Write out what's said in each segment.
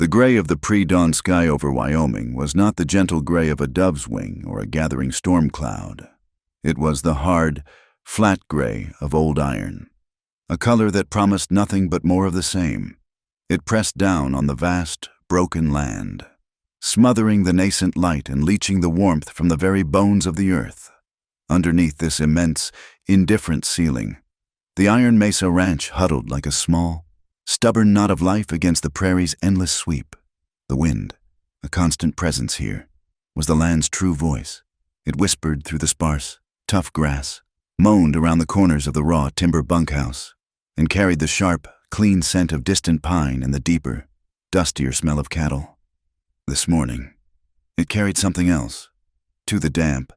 The gray of the pre-dawn sky over Wyoming was not the gentle gray of a dove's wing or a gathering storm cloud. It was the hard, flat gray of old iron, a color that promised nothing but more of the same. It pressed down on the vast, broken land, smothering the nascent light and leaching the warmth from the very bones of the earth. Underneath this immense, indifferent ceiling, the Iron Mesa Ranch huddled like a small, stubborn knot of life against the prairie's endless sweep. The wind, a constant presence here, was the land's true voice. It whispered through the sparse, tough grass, moaned around the corners of the raw timber bunkhouse, and carried the sharp, clean scent of distant pine and the deeper, dustier smell of cattle. This morning, it carried something else, to the damp,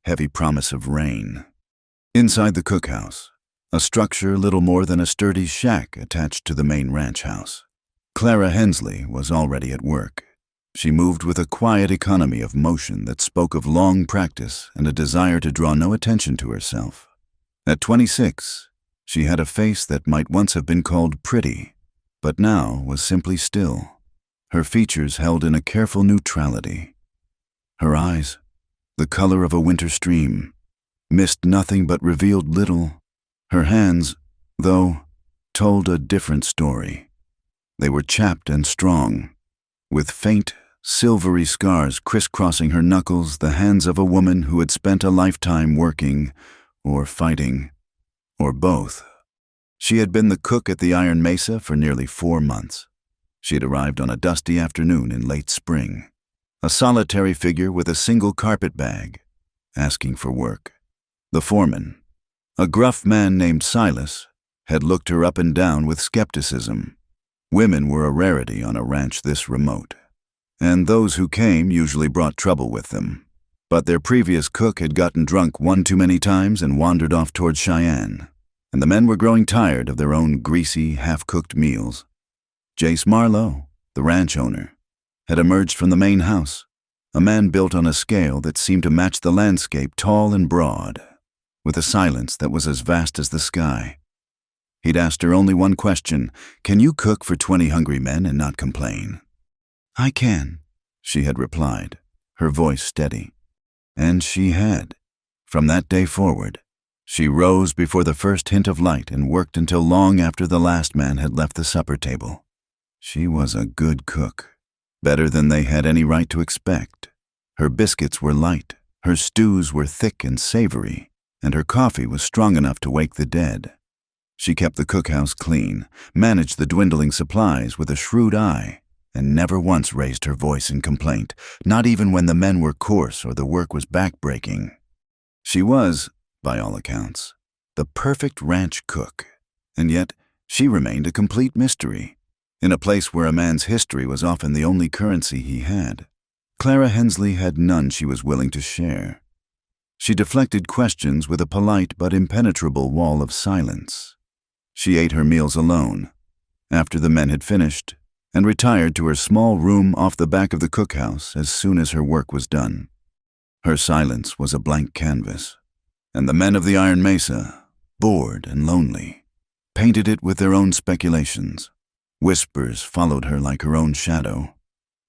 heavy promise of rain. Inside the cookhouse, a structure little more than a sturdy shack attached to the main ranch house, Clara Hensley was already at work. She moved with a quiet economy of motion that spoke of long practice and a desire to draw no attention to herself. At 26, she had a face that might once have been called pretty, but now was simply still, her features held in a careful neutrality. Her eyes, the color of a winter stream, missed nothing but revealed little. Her hands, though, told a different story. They were chapped and strong, with faint, silvery scars crisscrossing her knuckles, the hands of a woman who had spent a lifetime working, or fighting, or both. She had been the cook at the Iron Mesa for nearly 4 months. She had arrived on a dusty afternoon in late spring, a solitary figure with a single carpet bag, asking for work. The foreman, a gruff man named Silas, had looked her up and down with skepticism. Women were a rarity on a ranch this remote, and those who came usually brought trouble with them. But their previous cook had gotten drunk one too many times and wandered off toward Cheyenne, and the men were growing tired of their own greasy, half-cooked meals. Jace Marlowe, the ranch owner, had emerged from the main house, a man built on a scale that seemed to match the landscape, tall and broad, with a silence that was as vast as the sky. He'd asked her only one question: "Can you cook for 20 hungry men and not complain?" "I can," she had replied, her voice steady. And she had. From that day forward, she rose before the first hint of light and worked until long after the last man had left the supper table. She was a good cook, better than they had any right to expect. Her biscuits were light, her stews were thick and savory, and her coffee was strong enough to wake the dead. She kept the cookhouse clean, managed the dwindling supplies with a shrewd eye, and never once raised her voice in complaint, not even when the men were coarse or the work was back-breaking. She was, by all accounts, the perfect ranch cook, and yet she remained a complete mystery, in a place where a man's history was often the only currency he had. Clara Hensley had none she was willing to share. She deflected questions with a polite but impenetrable wall of silence. She ate her meals alone, after the men had finished, and retired to her small room off the back of the cookhouse as soon as her work was done. Her silence was a blank canvas, and the men of the Iron Mesa, bored and lonely, painted it with their own speculations. Whispers followed her like her own shadow.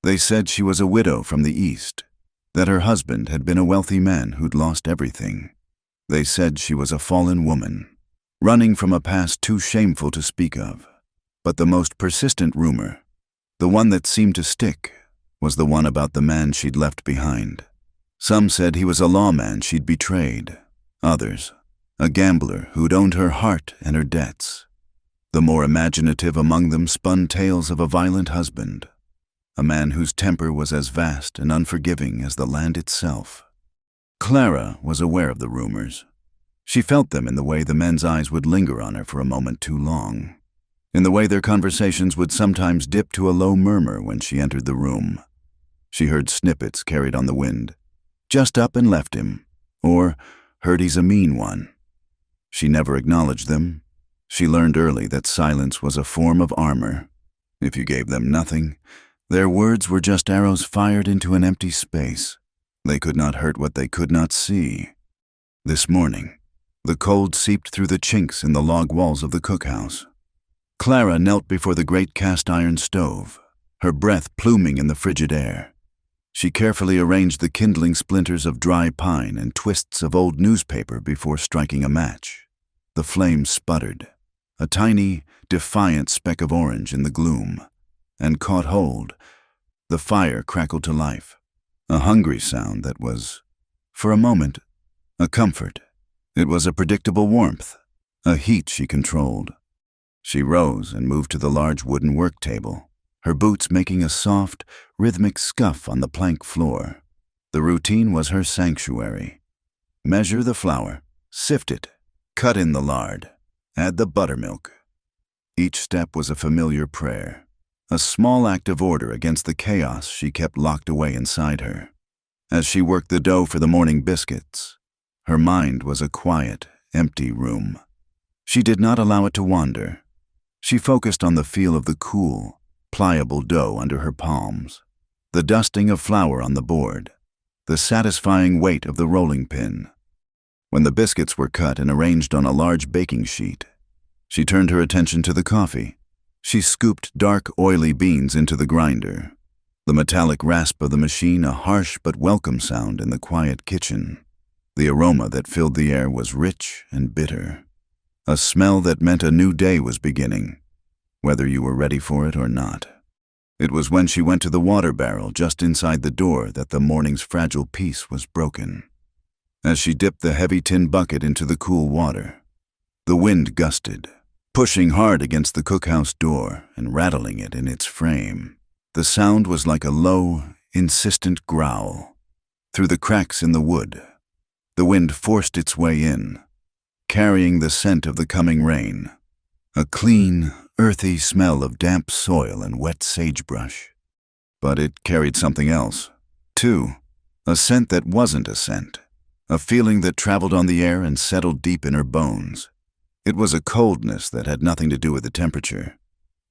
They said she was a widow from the East, that her husband had been a wealthy man who'd lost everything. They said she was a fallen woman, running from a past too shameful to speak of. But the most persistent rumor, the one that seemed to stick, was the one about the man she'd left behind. Some said he was a lawman she'd betrayed. Others, a gambler who'd owned her heart and her debts. The more imaginative among them spun tales of a violent husband, a man whose temper was as vast and unforgiving as the land itself. Clara was aware of the rumors. She felt them in the way the men's eyes would linger on her for a moment too long, in the way their conversations would sometimes dip to a low murmur when she entered the room. She heard snippets carried on the wind. "Just up and left him," or "Heard he's a mean one." She never acknowledged them. She learned early that silence was a form of armor. If you gave them nothing, their words were just arrows fired into an empty space. They could not hurt what they could not see. This morning, the cold seeped through the chinks in the log walls of the cookhouse. Clara knelt before the great cast-iron stove, her breath pluming in the frigid air. She carefully arranged the kindling splinters of dry pine and twists of old newspaper before striking a match. The flame sputtered, a tiny, defiant speck of orange in the gloom, and caught hold. The fire crackled to life, a hungry sound that was, for a moment, a comfort. It was a predictable warmth, a heat she controlled. She rose and moved to the large wooden work table, her boots making a soft, rhythmic scuff on the plank floor. The routine was her sanctuary. Measure the flour, sift it, cut in the lard, add the buttermilk. Each step was a familiar prayer, a small act of order against the chaos she kept locked away inside her. As she worked the dough for the morning biscuits, her mind was a quiet, empty room. She did not allow it to wander. She focused on the feel of the cool, pliable dough under her palms, the dusting of flour on the board, the satisfying weight of the rolling pin. When the biscuits were cut and arranged on a large baking sheet, she turned her attention to the coffee. She scooped dark, oily beans into the grinder, the metallic rasp of the machine a harsh but welcome sound in the quiet kitchen. The aroma that filled the air was rich and bitter, a smell that meant a new day was beginning, whether you were ready for it or not. It was when she went to the water barrel just inside the door that the morning's fragile peace was broken. As she dipped the heavy tin bucket into the cool water, the wind gusted, pushing hard against the cookhouse door and rattling it in its frame. The sound was like a low, insistent growl. Through the cracks in the wood, the wind forced its way in, carrying the scent of the coming rain, a clean, earthy smell of damp soil and wet sagebrush. But it carried something else, too, a scent that wasn't a scent, a feeling that traveled on the air and settled deep in her bones. It was a coldness that had nothing to do with the temperature.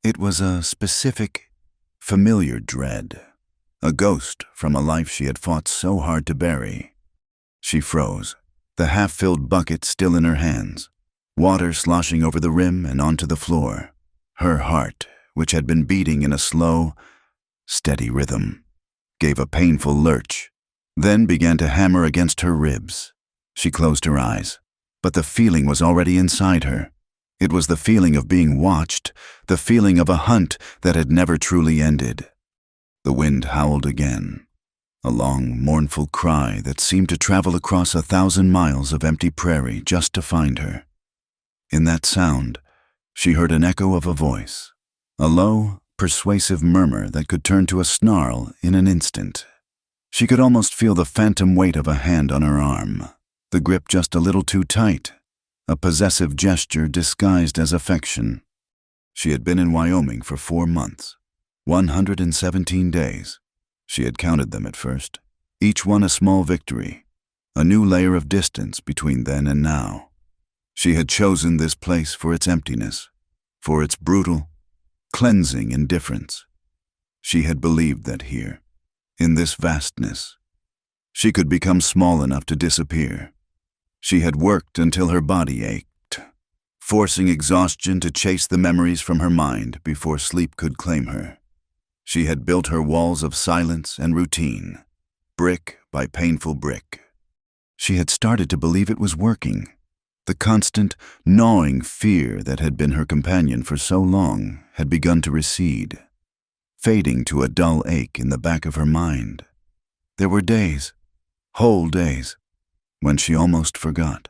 It was a specific, familiar dread, a ghost from a life she had fought so hard to bury. She froze, the half-filled bucket still in her hands, water sloshing over the rim and onto the floor. Her heart, which had been beating in a slow, steady rhythm, gave a painful lurch, then began to hammer against her ribs. She closed her eyes, but the feeling was already inside her. It was the feeling of being watched, the feeling of a hunt that had never truly ended. The wind howled again, a long, mournful cry that seemed to travel across 1,000 miles of empty prairie just to find her. In that sound, she heard an echo of a voice, a low, persuasive murmur that could turn to a snarl in an instant. She could almost feel the phantom weight of a hand on her arm, the grip just a little too tight, a possessive gesture disguised as affection. She had been in Wyoming for 4 months, 117 days. She had counted them at first, each one a small victory, a new layer of distance between then and now. She had chosen this place for its emptiness, for its brutal, cleansing indifference. She had believed that here, in this vastness, she could become small enough to disappear. She had worked until her body ached, forcing exhaustion to chase the memories from her mind before sleep could claim her. She had built her walls of silence and routine, brick by painful brick. She had started to believe it was working. The constant, gnawing fear that had been her companion for so long had begun to recede, fading to a dull ache in the back of her mind. There were days, whole days, when she almost forgot.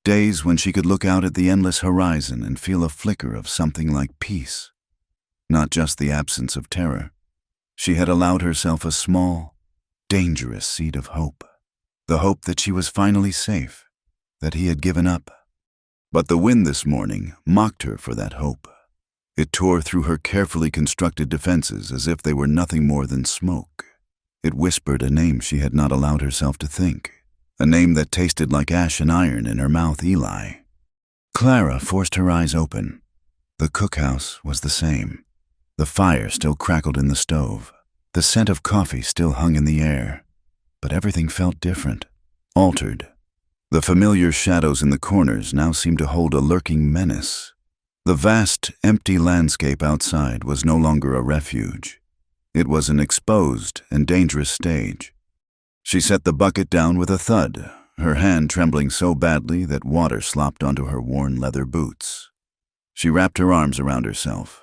Days when she could look out at the endless horizon and feel a flicker of something like peace, not just the absence of terror. She had allowed herself a small, dangerous seed of hope, the hope that she was finally safe, that he had given up. But the wind this morning mocked her for that hope. It tore through her carefully constructed defenses as if they were nothing more than smoke. It whispered a name she had not allowed herself to think, a name that tasted like ash and iron in her mouth, Eli. Clara forced her eyes open. The cookhouse was the same. The fire still crackled in the stove. The scent of coffee still hung in the air. But everything felt different, altered. The familiar shadows in the corners now seemed to hold a lurking menace. The vast, empty landscape outside was no longer a refuge. It was an exposed and dangerous stage. She set the bucket down with a thud, her hand trembling so badly that water slopped onto her worn leather boots. She wrapped her arms around herself,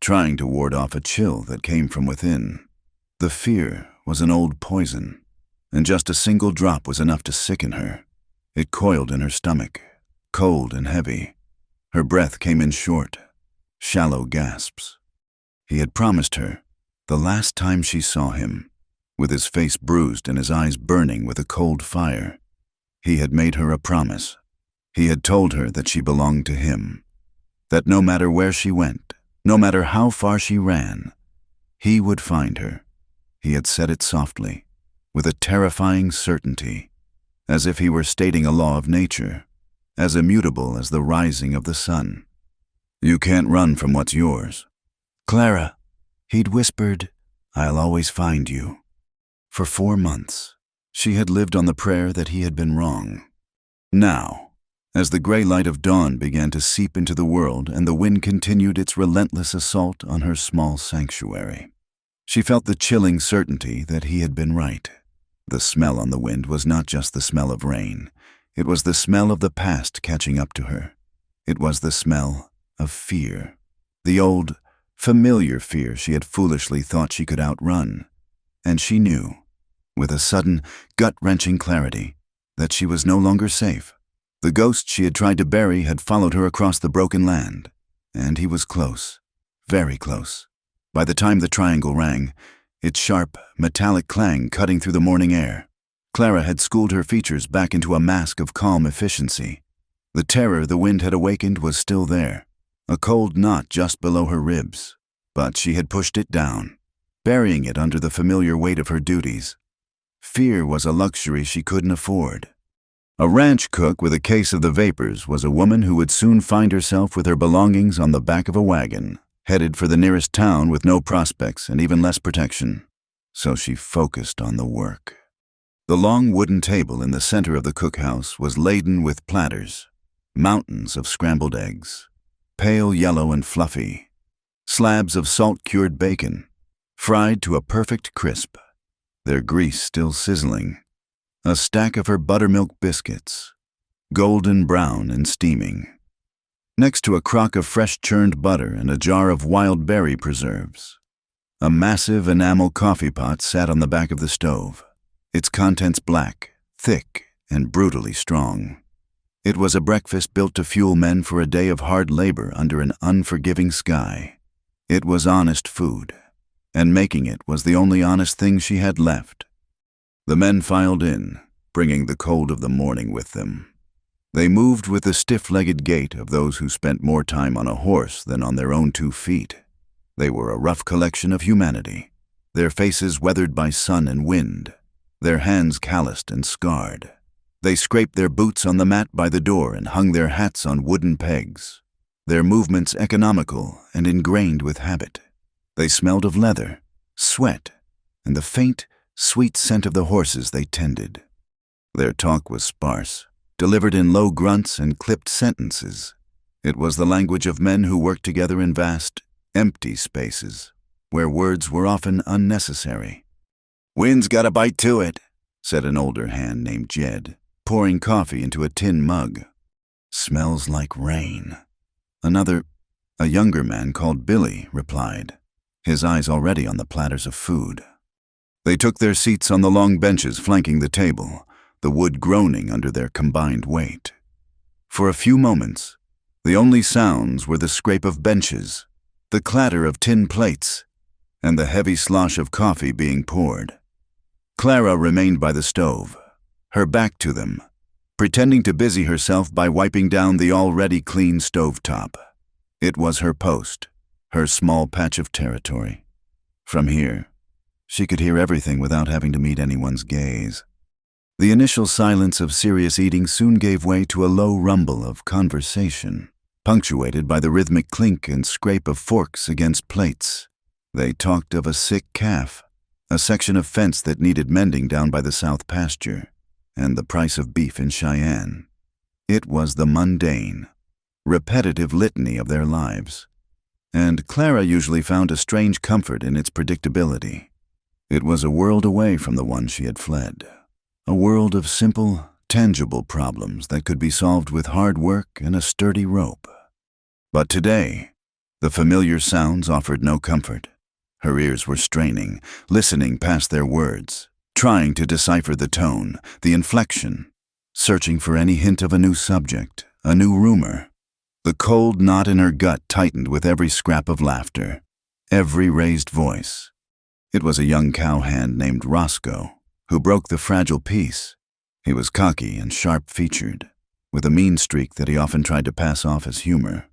trying to ward off a chill that came from within. The fear was an old poison, and just a single drop was enough to sicken her. It coiled in her stomach, cold and heavy. Her breath came in short, shallow gasps. He had promised her, the last time she saw him, with his face bruised and his eyes burning with a cold fire. He had made her a promise. He had told her that she belonged to him, that no matter where she went, no matter how far she ran, he would find her. He had said it softly, with a terrifying certainty, as if he were stating a law of nature, as immutable as the rising of the sun. You can't run from what's yours. Clara, he'd whispered, I'll always find you. For 4 months, she had lived on the prayer that he had been wrong. Now, as the gray light of dawn began to seep into the world and the wind continued its relentless assault on her small sanctuary, she felt the chilling certainty that he had been right. The smell on the wind was not just the smell of rain. It was the smell of the past catching up to her. It was the smell of fear. The old, familiar fear she had foolishly thought she could outrun. And she knew, with a sudden, gut-wrenching clarity, that she was no longer safe. The ghost she had tried to bury had followed her across the broken land, and he was close, very close. By the time the triangle rang, its sharp, metallic clang cutting through the morning air, Clara had schooled her features back into a mask of calm efficiency. The terror the wind had awakened was still there, a cold knot just below her ribs, but she had pushed it down, burying it under the familiar weight of her duties. Fear was a luxury she couldn't afford. A ranch cook with a case of the vapors was a woman who would soon find herself with her belongings on the back of a wagon, headed for the nearest town with no prospects and even less protection. So she focused on the work. The long wooden table in the center of the cookhouse was laden with platters, mountains of scrambled eggs, pale yellow and fluffy, slabs of salt-cured bacon, fried to a perfect crisp, their grease still sizzling, a stack of her buttermilk biscuits, golden brown and steaming, next to a crock of fresh churned butter and a jar of wild berry preserves. A massive enamel coffee pot sat on the back of the stove, its contents black, thick, and brutally strong. It was a breakfast built to fuel men for a day of hard labor under an unforgiving sky. It was honest food, and making it was the only honest thing she had left. The men filed in, bringing the cold of the morning with them. They moved with the stiff-legged gait of those who spent more time on a horse than on their own 2 feet. They were a rough collection of humanity, their faces weathered by sun and wind, their hands calloused and scarred. They scraped their boots on the mat by the door and hung their hats on wooden pegs, their movements economical and ingrained with habit. They smelled of leather, sweat, and the faint, sweet scent of the horses they tended. Their talk was sparse, delivered in low grunts and clipped sentences. It was the language of men who worked together in vast, empty spaces, where words were often unnecessary. "Wind's got a bite to it," said an older hand named Jed, pouring coffee into a tin mug. "Smells like rain." Another, a younger man called Billy, replied, his eyes already on the platters of food. They took their seats on the long benches flanking the table, the wood groaning under their combined weight. For a few moments, the only sounds were the scrape of benches, the clatter of tin plates, and the heavy slosh of coffee being poured. Clara remained by the stove, her back to them, pretending to busy herself by wiping down the already clean stovetop. It was her post, her small patch of territory. From here, she could hear everything without having to meet anyone's gaze. The initial silence of serious eating soon gave way to a low rumble of conversation, punctuated by the rhythmic clink and scrape of forks against plates. They talked of a sick calf, a section of fence that needed mending down by the south pasture, and the price of beef in Cheyenne. It was the mundane, repetitive litany of their lives. and Clara usually found a strange comfort in its predictability. It was a world away from the one she had fled, a world of simple, tangible problems that could be solved with hard work and a sturdy rope. But today, the familiar sounds offered no comfort. Her ears were straining, listening past their words, trying to decipher the tone, the inflection, searching for any hint of a new subject, a new rumor. The cold knot in her gut tightened with every scrap of laughter, every raised voice. It was a young cowhand named Roscoe who broke the fragile peace. He was cocky and sharp-featured, with a mean streak that he often tried to pass off as humor.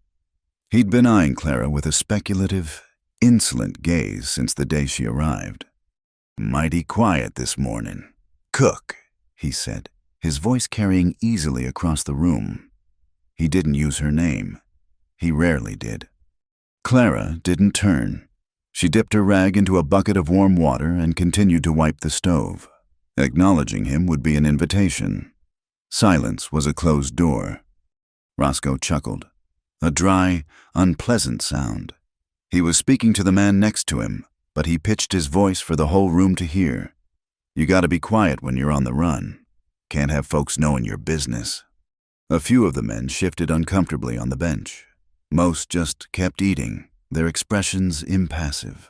He'd been eyeing Clara with a speculative, insolent gaze since the day she arrived. "Mighty quiet this morning. Cook," he said, his voice carrying easily across the room. He didn't use her name. He rarely did. Clara didn't turn. She dipped her rag into a bucket of warm water and continued to wipe the stove. Acknowledging him would be an invitation. Silence was a closed door. Roscoe chuckled. A dry, unpleasant sound. He was speaking to the man next to him, but he pitched his voice for the whole room to hear. "You gotta be quiet when you're on the run. Can't have folks knowing your business." A few of the men shifted uncomfortably on the bench. Most just kept eating, their expressions impassive.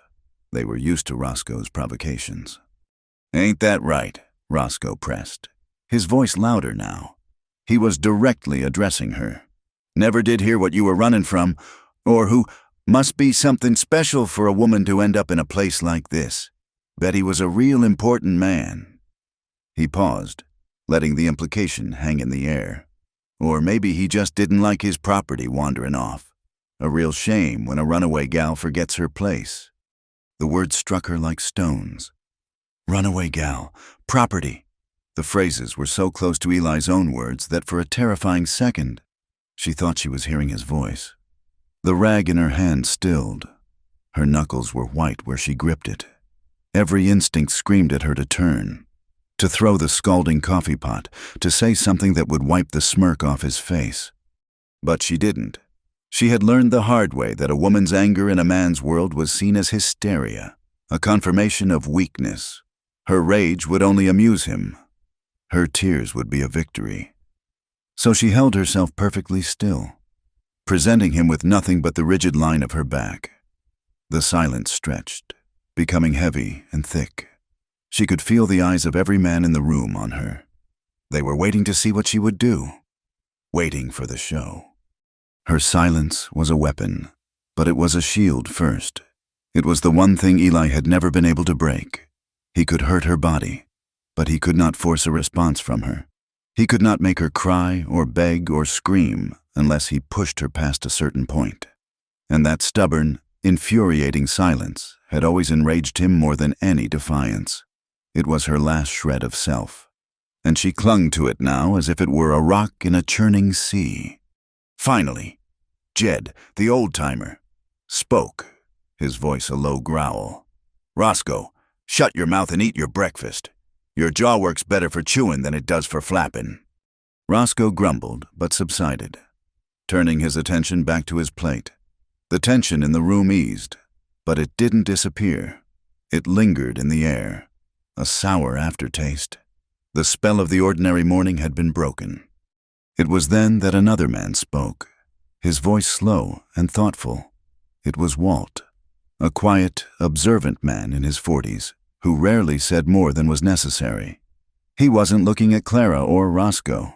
They were used to Roscoe's provocations. "Ain't that right?" Roscoe pressed, his voice louder now. He was directly addressing her. "Never did hear what you were running from, or who must be something special for a woman to end up in a place like this. Bet he was a real important man." He paused, letting the implication hang in the air. Or maybe he just didn't like his property wandering off. A real shame when a runaway gal forgets her place. The words struck her like stones. Runaway gal, property. The phrases were so close to Eli's own words that for a terrifying second, she thought she was hearing his voice. The rag in her hand stilled. Her knuckles were white where she gripped it. Every instinct screamed at her to turn, to throw the scalding coffee pot, to say something that would wipe the smirk off his face. But she didn't. She had learned the hard way that a woman's anger in a man's world was seen as hysteria, a confirmation of weakness. Her rage would only amuse him. Her tears would be a victory. So she held herself perfectly still, presenting him with nothing but the rigid line of her back. The silence stretched, becoming heavy and thick. She could feel the eyes of every man in the room on her. They were waiting to see what she would do, waiting for the show. Her silence was a weapon, but it was a shield first. It was the one thing Eli had never been able to break. He could hurt her body, but he could not force a response from her. He could not make her cry or beg or scream unless he pushed her past a certain point. And that stubborn, infuriating silence had always enraged him more than any defiance. It was her last shred of self, and she clung to it now as if it were a rock in a churning sea. Finally, Jed, the old-timer, spoke, his voice a low growl. "Roscoe, shut your mouth and eat your breakfast. Your jaw works better for chewing than it does for flapping." Roscoe grumbled, but subsided, turning his attention back to his plate. The tension in the room eased, but it didn't disappear. It lingered in the air, a sour aftertaste. The spell of the ordinary morning had been broken. It was then that another man spoke, his voice slow and thoughtful. It was Walt, a quiet, observant man in his 40s, who rarely said more than was necessary. He wasn't looking at Clara or Roscoe.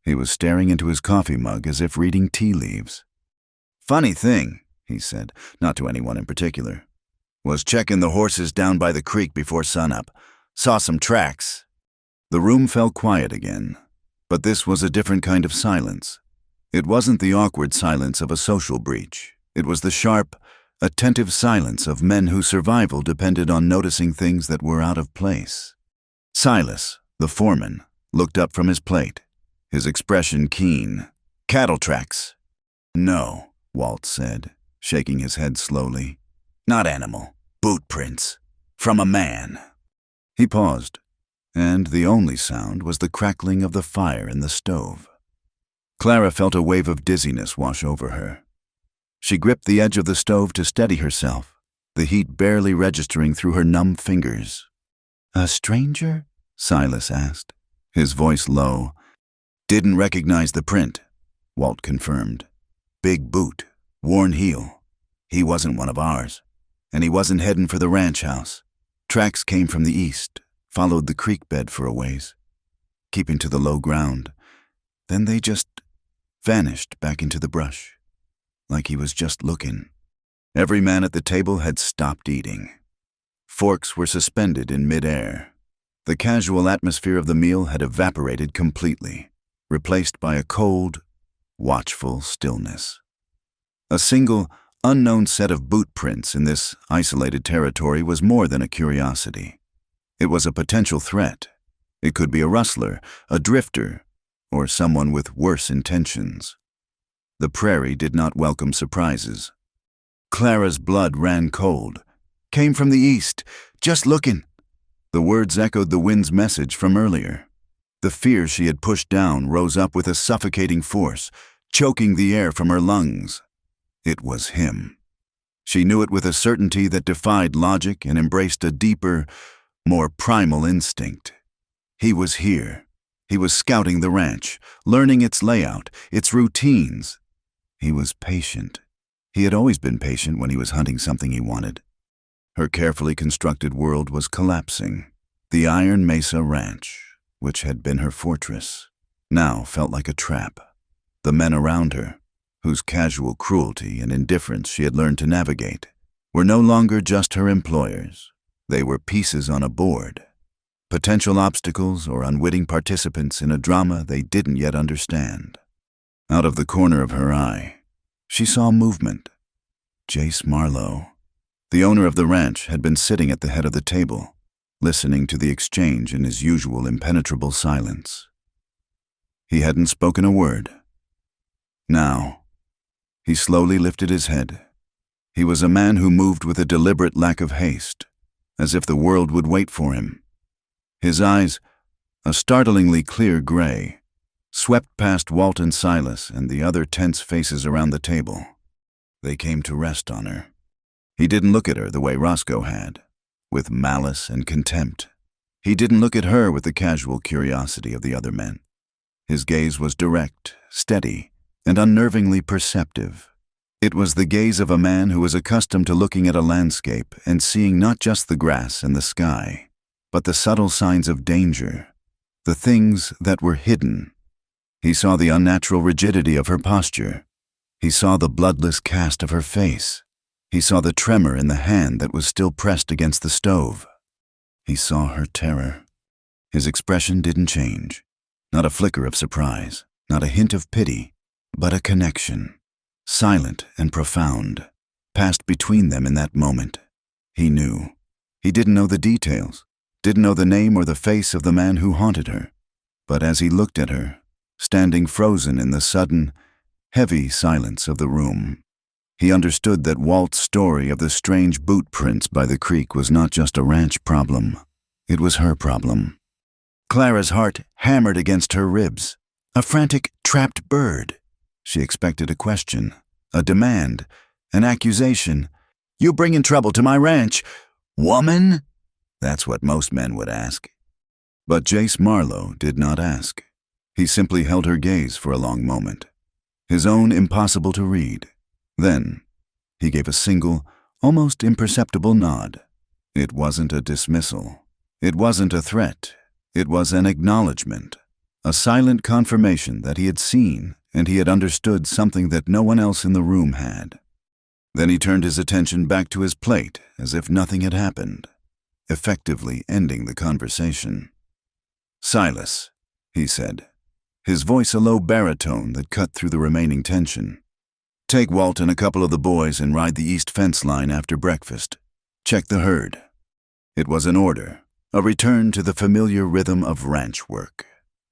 He was staring into his coffee mug as if reading tea leaves. "Funny thing," he said, not to anyone in particular. "Was checking the horses down by the creek before sunup. Saw some tracks." The room fell quiet again, but this was a different kind of silence. It wasn't the awkward silence of a social breach. It was the sharp, attentive silence of men whose survival depended on noticing things that were out of place. Silas, the foreman, looked up from his plate, his expression keen. "Cattle tracks." "No," Walt said, shaking his head slowly. "Not animal. Boot prints. From a man." He paused, and the only sound was the crackling of the fire in the stove. Clara felt a wave of dizziness wash over her. She gripped the edge of the stove to steady herself, the heat barely registering through her numb fingers. "A stranger?" Silas asked, his voice low. "Didn't recognize the print," Walt confirmed. "Big boot, worn heel. He wasn't one of ours, and he wasn't heading for the ranch house. Tracks came from the east, followed the creek bed for a ways, keeping to the low ground. Then they just vanished back into the brush, like he was just looking." Every man at the table had stopped eating. Forks were suspended in midair. The casual atmosphere of the meal had evaporated completely, replaced by a cold, watchful stillness. A single, unknown set of boot prints in this isolated territory was more than a curiosity. It was a potential threat. It could be a rustler, a drifter, or someone with worse intentions. The prairie did not welcome surprises. Clara's blood ran cold. "Came from the east. Just looking." The words echoed the wind's message from earlier. The fear she had pushed down rose up with a suffocating force, choking the air from her lungs. It was him. She knew it with a certainty that defied logic and embraced a deeper, more primal instinct. He was here. He was scouting the ranch, learning its layout, its routines. He was patient. He had always been patient when he was hunting something he wanted. Her carefully constructed world was collapsing. The Iron Mesa Ranch, which had been her fortress, now felt like a trap. The men around her, whose casual cruelty and indifference she had learned to navigate, were no longer just her employers. They were pieces on a board, potential obstacles or unwitting participants in a drama they didn't yet understand. Out of the corner of her eye, she saw movement. Jace Marlowe, the owner of the ranch, had been sitting at the head of the table, listening to the exchange in his usual impenetrable silence. He hadn't spoken a word. Now, he slowly lifted his head. He was a man who moved with a deliberate lack of haste, as if the world would wait for him. His eyes, a startlingly clear gray, swept past Walt and Silas and the other tense faces around the table. They came to rest on her. He didn't look at her the way Roscoe had, with malice and contempt. He didn't look at her with the casual curiosity of the other men. His gaze was direct, steady, and unnervingly perceptive. It was the gaze of a man who was accustomed to looking at a landscape and seeing not just the grass and the sky, but the subtle signs of danger, the things that were hidden. He saw the unnatural rigidity of her posture. He saw the bloodless cast of her face. He saw the tremor in the hand that was still pressed against the stove. He saw her terror. His expression didn't change. Not a flicker of surprise, not a hint of pity, but a connection, silent and profound, passed between them in that moment. He knew. He didn't know the details, didn't know the name or the face of the man who haunted her. But as he looked at her, standing frozen in the sudden, heavy silence of the room, he understood that Walt's story of the strange boot prints by the creek was not just a ranch problem. It was her problem. Clara's heart hammered against her ribs. A frantic, trapped bird. She expected a question, a demand, an accusation. "You bringing trouble to my ranch, woman?" That's what most men would ask. But Jace Marlowe did not ask. He simply held her gaze for a long moment, his own impossible to read. Then, he gave a single, almost imperceptible nod. It wasn't a dismissal. It wasn't a threat. It was an acknowledgement, a silent confirmation that he had seen and he had understood something that no one else in the room had. Then he turned his attention back to his plate as if nothing had happened, effectively ending the conversation. "Silas," he said, his voice a low baritone that cut through the remaining tension. "Take Walt and a couple of the boys and ride the east fence line after breakfast. Check the herd." It was an order, a return to the familiar rhythm of ranch work.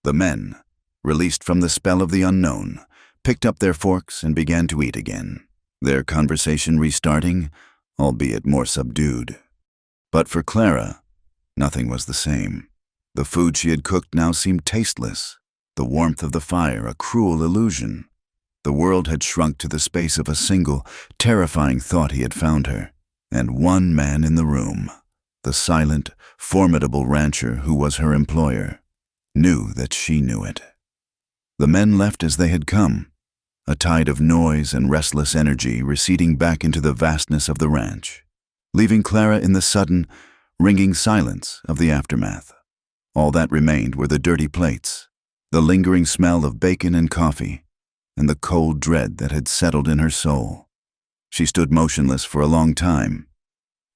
The men, released from the spell of the unknown, picked up their forks and began to eat again, their conversation restarting, albeit more subdued. But for Clara, nothing was the same. The food she had cooked now seemed tasteless, the warmth of the fire a cruel illusion. The world had shrunk to the space of a single, terrifying thought he had found her, and one man in the room, the silent, formidable rancher who was her employer, knew that she knew it. The men left as they had come, a tide of noise and restless energy receding back into the vastness of the ranch, leaving Clara in the sudden, ringing silence of the aftermath. All that remained were the dirty plates, the lingering smell of bacon and coffee, and the cold dread that had settled in her soul. She stood motionless for a long time,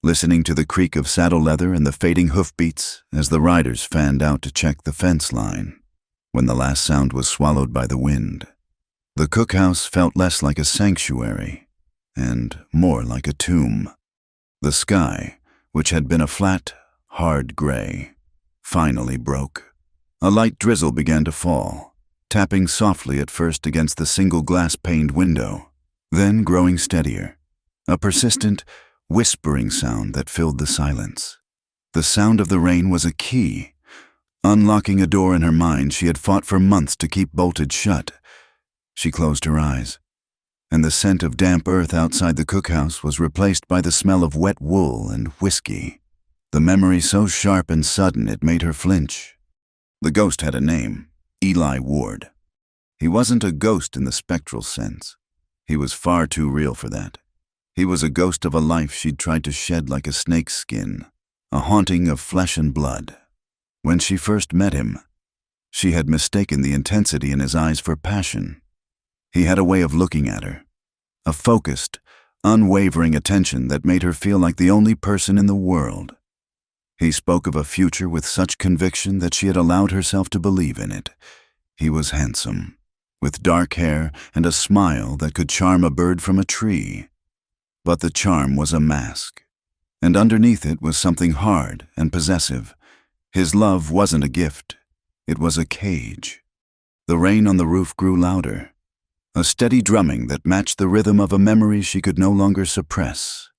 listening to the creak of saddle leather and the fading hoofbeats as the riders fanned out to check the fence line. When the last sound was swallowed by the wind, the cookhouse felt less like a sanctuary and more like a tomb. The sky, which had been a flat, hard gray, finally broke. A light drizzle began to fall, tapping softly at first against the single glass-paned window, then growing steadier, a persistent, whispering sound that filled the silence. The sound of the rain was a key, unlocking a door in her mind she had fought for months to keep bolted shut. She closed her eyes, and the scent of damp earth outside the cookhouse was replaced by the smell of wet wool and whiskey, the memory so sharp and sudden it made her flinch. The ghost had a name, Eli Ward. He wasn't a ghost in the spectral sense. He was far too real for that. He was a ghost of a life she'd tried to shed like a snake's skin, a haunting of flesh and blood. When she first met him, she had mistaken the intensity in his eyes for passion. He had a way of looking at her, a focused, unwavering attention that made her feel like the only person in the world. He spoke of a future with such conviction that she had allowed herself to believe in it. He was handsome, with dark hair and a smile that could charm a bird from a tree. But the charm was a mask, and underneath it was something hard and possessive. His love wasn't a gift, it was a cage. The rain on the roof grew louder, a steady drumming that matched the rhythm of a memory she could no longer suppress.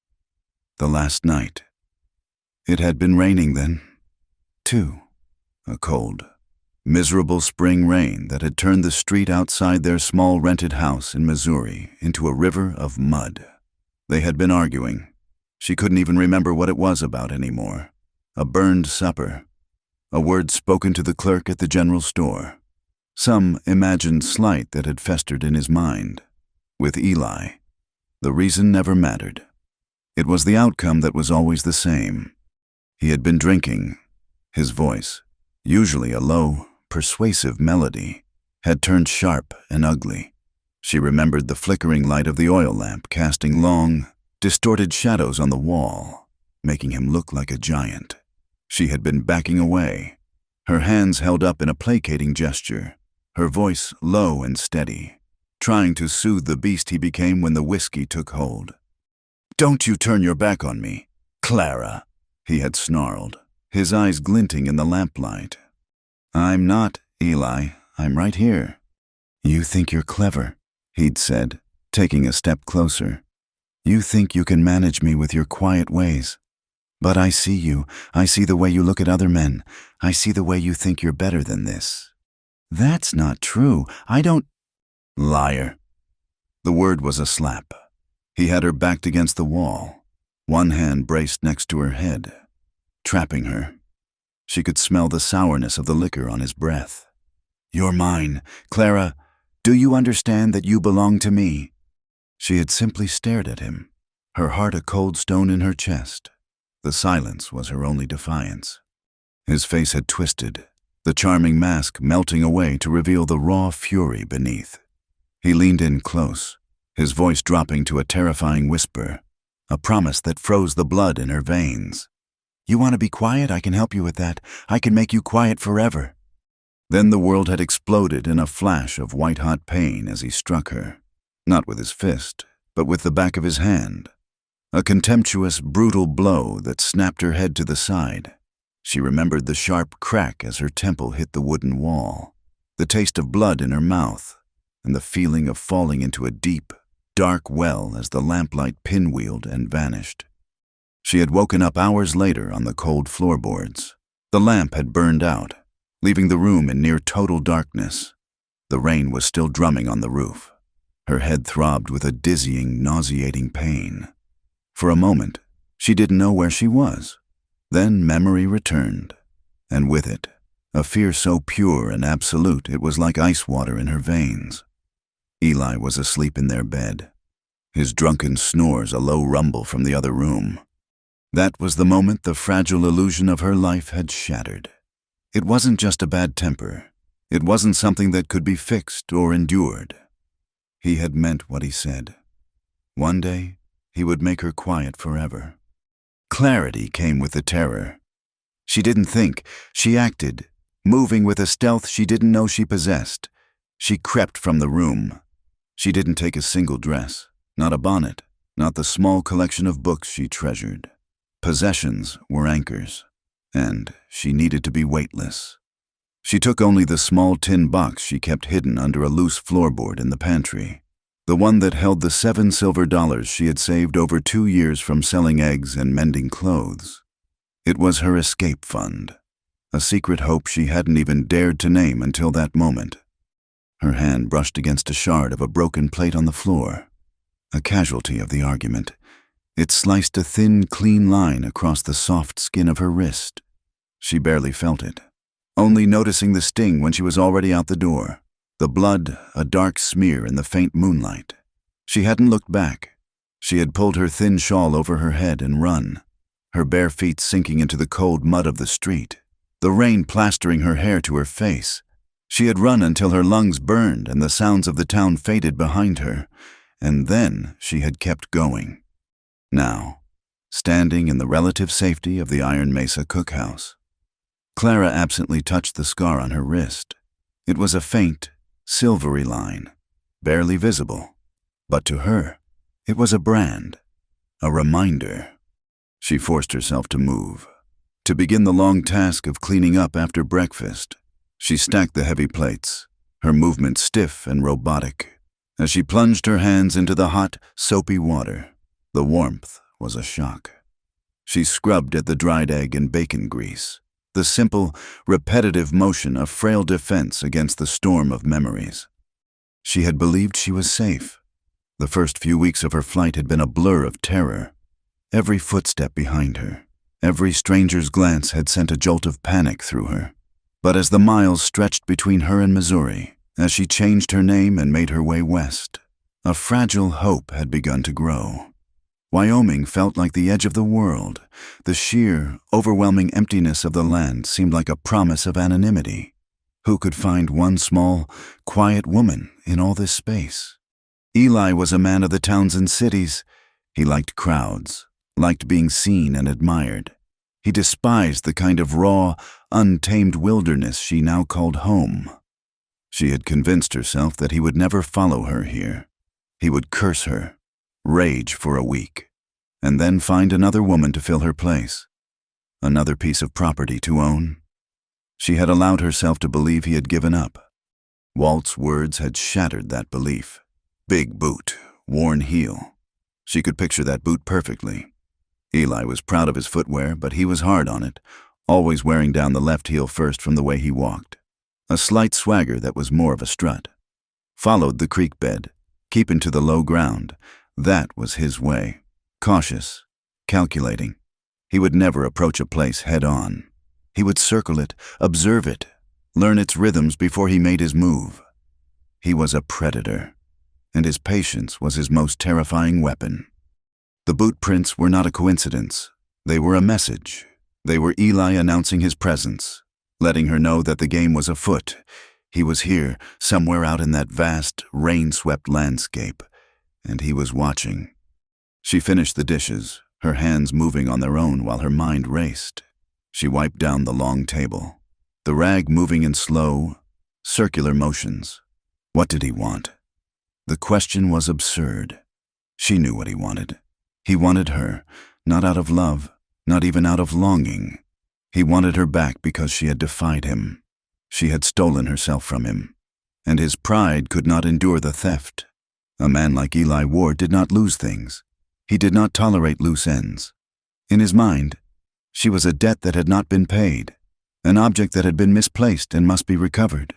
The last night. It had been raining then, too. A cold, miserable spring rain that had turned the street outside their small rented house in Missouri into a river of mud. They had been arguing. She couldn't even remember what it was about anymore. A burned supper. A word spoken to the clerk at the general store. Some imagined slight that had festered in his mind. With Eli, the reason never mattered. It was the outcome that was always the same. He had been drinking. His voice, usually a low, persuasive melody, had turned sharp and ugly. She remembered the flickering light of the oil lamp casting long, distorted shadows on the wall, making him look like a giant. She had been backing away, her hands held up in a placating gesture, her voice low and steady, trying to soothe the beast he became when the whiskey took hold. "Don't you turn your back on me, Clara," he had snarled, his eyes glinting in the lamplight. "I'm not, Eli. I'm right here." "You think you're clever," he'd said, taking a step closer. "You think you can manage me with your quiet ways. But I see you. I see the way you look at other men. I see the way you think you're better than this." "That's not true. I don't—" "Liar." The word was a slap. He had her backed against the wall, one hand braced next to her head, trapping her. She could smell the sourness of the liquor on his breath. "You're mine, Clara. Do you understand that you belong to me?" She had simply stared at him, her heart a cold stone in her chest. The silence was her only defiance. His face had twisted, the charming mask melting away to reveal the raw fury beneath. He leaned in close, his voice dropping to a terrifying whisper, a promise that froze the blood in her veins. "You want to be quiet? I can help you with that. I can make you quiet forever." Then the world had exploded in a flash of white-hot pain as he struck her, not with his fist, but with the back of his hand. A contemptuous, brutal blow that snapped her head to the side. She remembered the sharp crack as her temple hit the wooden wall, the taste of blood in her mouth, and the feeling of falling into a deep, dark well as the lamplight pinwheeled and vanished. She had woken up hours later on the cold floorboards. The lamp had burned out, leaving the room in near total darkness. The rain was still drumming on the roof. Her head throbbed with a dizzying, nauseating pain. For a moment, she didn't know where she was. Then memory returned, and with it, a fear so pure and absolute it was like ice water in her veins. Eli was asleep in their bed, his drunken snores a low rumble from the other room. That was the moment the fragile illusion of her life had shattered. It wasn't just a bad temper. It wasn't something that could be fixed or endured. He had meant what he said. One day, he would make her quiet forever. Clarity came with the terror. She didn't think, she acted, moving with a stealth she didn't know she possessed. She crept from the room. She didn't take a single dress, not a bonnet, not the small collection of books she treasured. Possessions were anchors, and she needed to be weightless. She took only the small tin box she kept hidden under a loose floorboard in the pantry, the one that held the 7 silver dollars she had saved over 2 years from selling eggs and mending clothes. It was her escape fund, a secret hope she hadn't even dared to name until that moment. Her hand brushed against a shard of a broken plate on the floor, a casualty of the argument. It sliced a thin, clean line across the soft skin of her wrist. She barely felt it, only noticing the sting when she was already out the door, the blood a dark smear in the faint moonlight. She hadn't looked back. She had pulled her thin shawl over her head and run, her bare feet sinking into the cold mud of the street, the rain plastering her hair to her face. She had run until her lungs burned and the sounds of the town faded behind her, and then she had kept going. Now, standing in the relative safety of the Iron Mesa cookhouse, Clara absently touched the scar on her wrist. It was a faint, silvery line, barely visible, but to her, it was a brand, a reminder. She forced herself to move, to begin the long task of cleaning up after breakfast. She stacked the heavy plates, her movement stiff and robotic. As she plunged her hands into the hot, soapy water, the warmth was a shock. She scrubbed at the dried egg and bacon grease, the simple, repetitive motion of frail defense against the storm of memories. She had believed she was safe. The first few weeks of her flight had been a blur of terror. Every footstep behind her, every stranger's glance had sent a jolt of panic through her. But as the miles stretched between her and Missouri, as she changed her name and made her way west, a fragile hope had begun to grow. Wyoming felt like the edge of the world. The sheer, overwhelming emptiness of the land seemed like a promise of anonymity. Who could find one small, quiet woman in all this space? Eli was a man of the towns and cities. He liked crowds, liked being seen and admired. He despised the kind of raw, untamed wilderness she now called home. She had convinced herself that he would never follow her here. He would curse her, rage for a week, and then find another woman to fill her place, another piece of property to own. She had allowed herself to believe he had given up. Walt's words had shattered that belief. Big boot, worn heel. She could picture that boot perfectly. Eli was proud of his footwear, but he was hard on it, always wearing down the left heel first from the way he walked. A slight swagger that was more of a strut. Followed the creek bed, keeping to the low ground. That was his way. Cautious, calculating. He would never approach a place head-on. He would circle it, observe it, learn its rhythms before he made his move. He was a predator, and his patience was his most terrifying weapon. The boot prints were not a coincidence. They were a message. They were Eli announcing his presence, letting her know that the game was afoot. He was here, somewhere out in that vast, rain-swept landscape, and he was watching. She finished the dishes, her hands moving on their own while her mind raced. She wiped down the long table, the rag moving in slow, circular motions. What did he want? The question was absurd. She knew what he wanted. He wanted her, not out of love, not even out of longing. He wanted her back because she had defied him. She had stolen herself from him, and his pride could not endure the theft. A man like Eli Ward did not lose things. He did not tolerate loose ends. In his mind, she was a debt that had not been paid, an object that had been misplaced and must be recovered.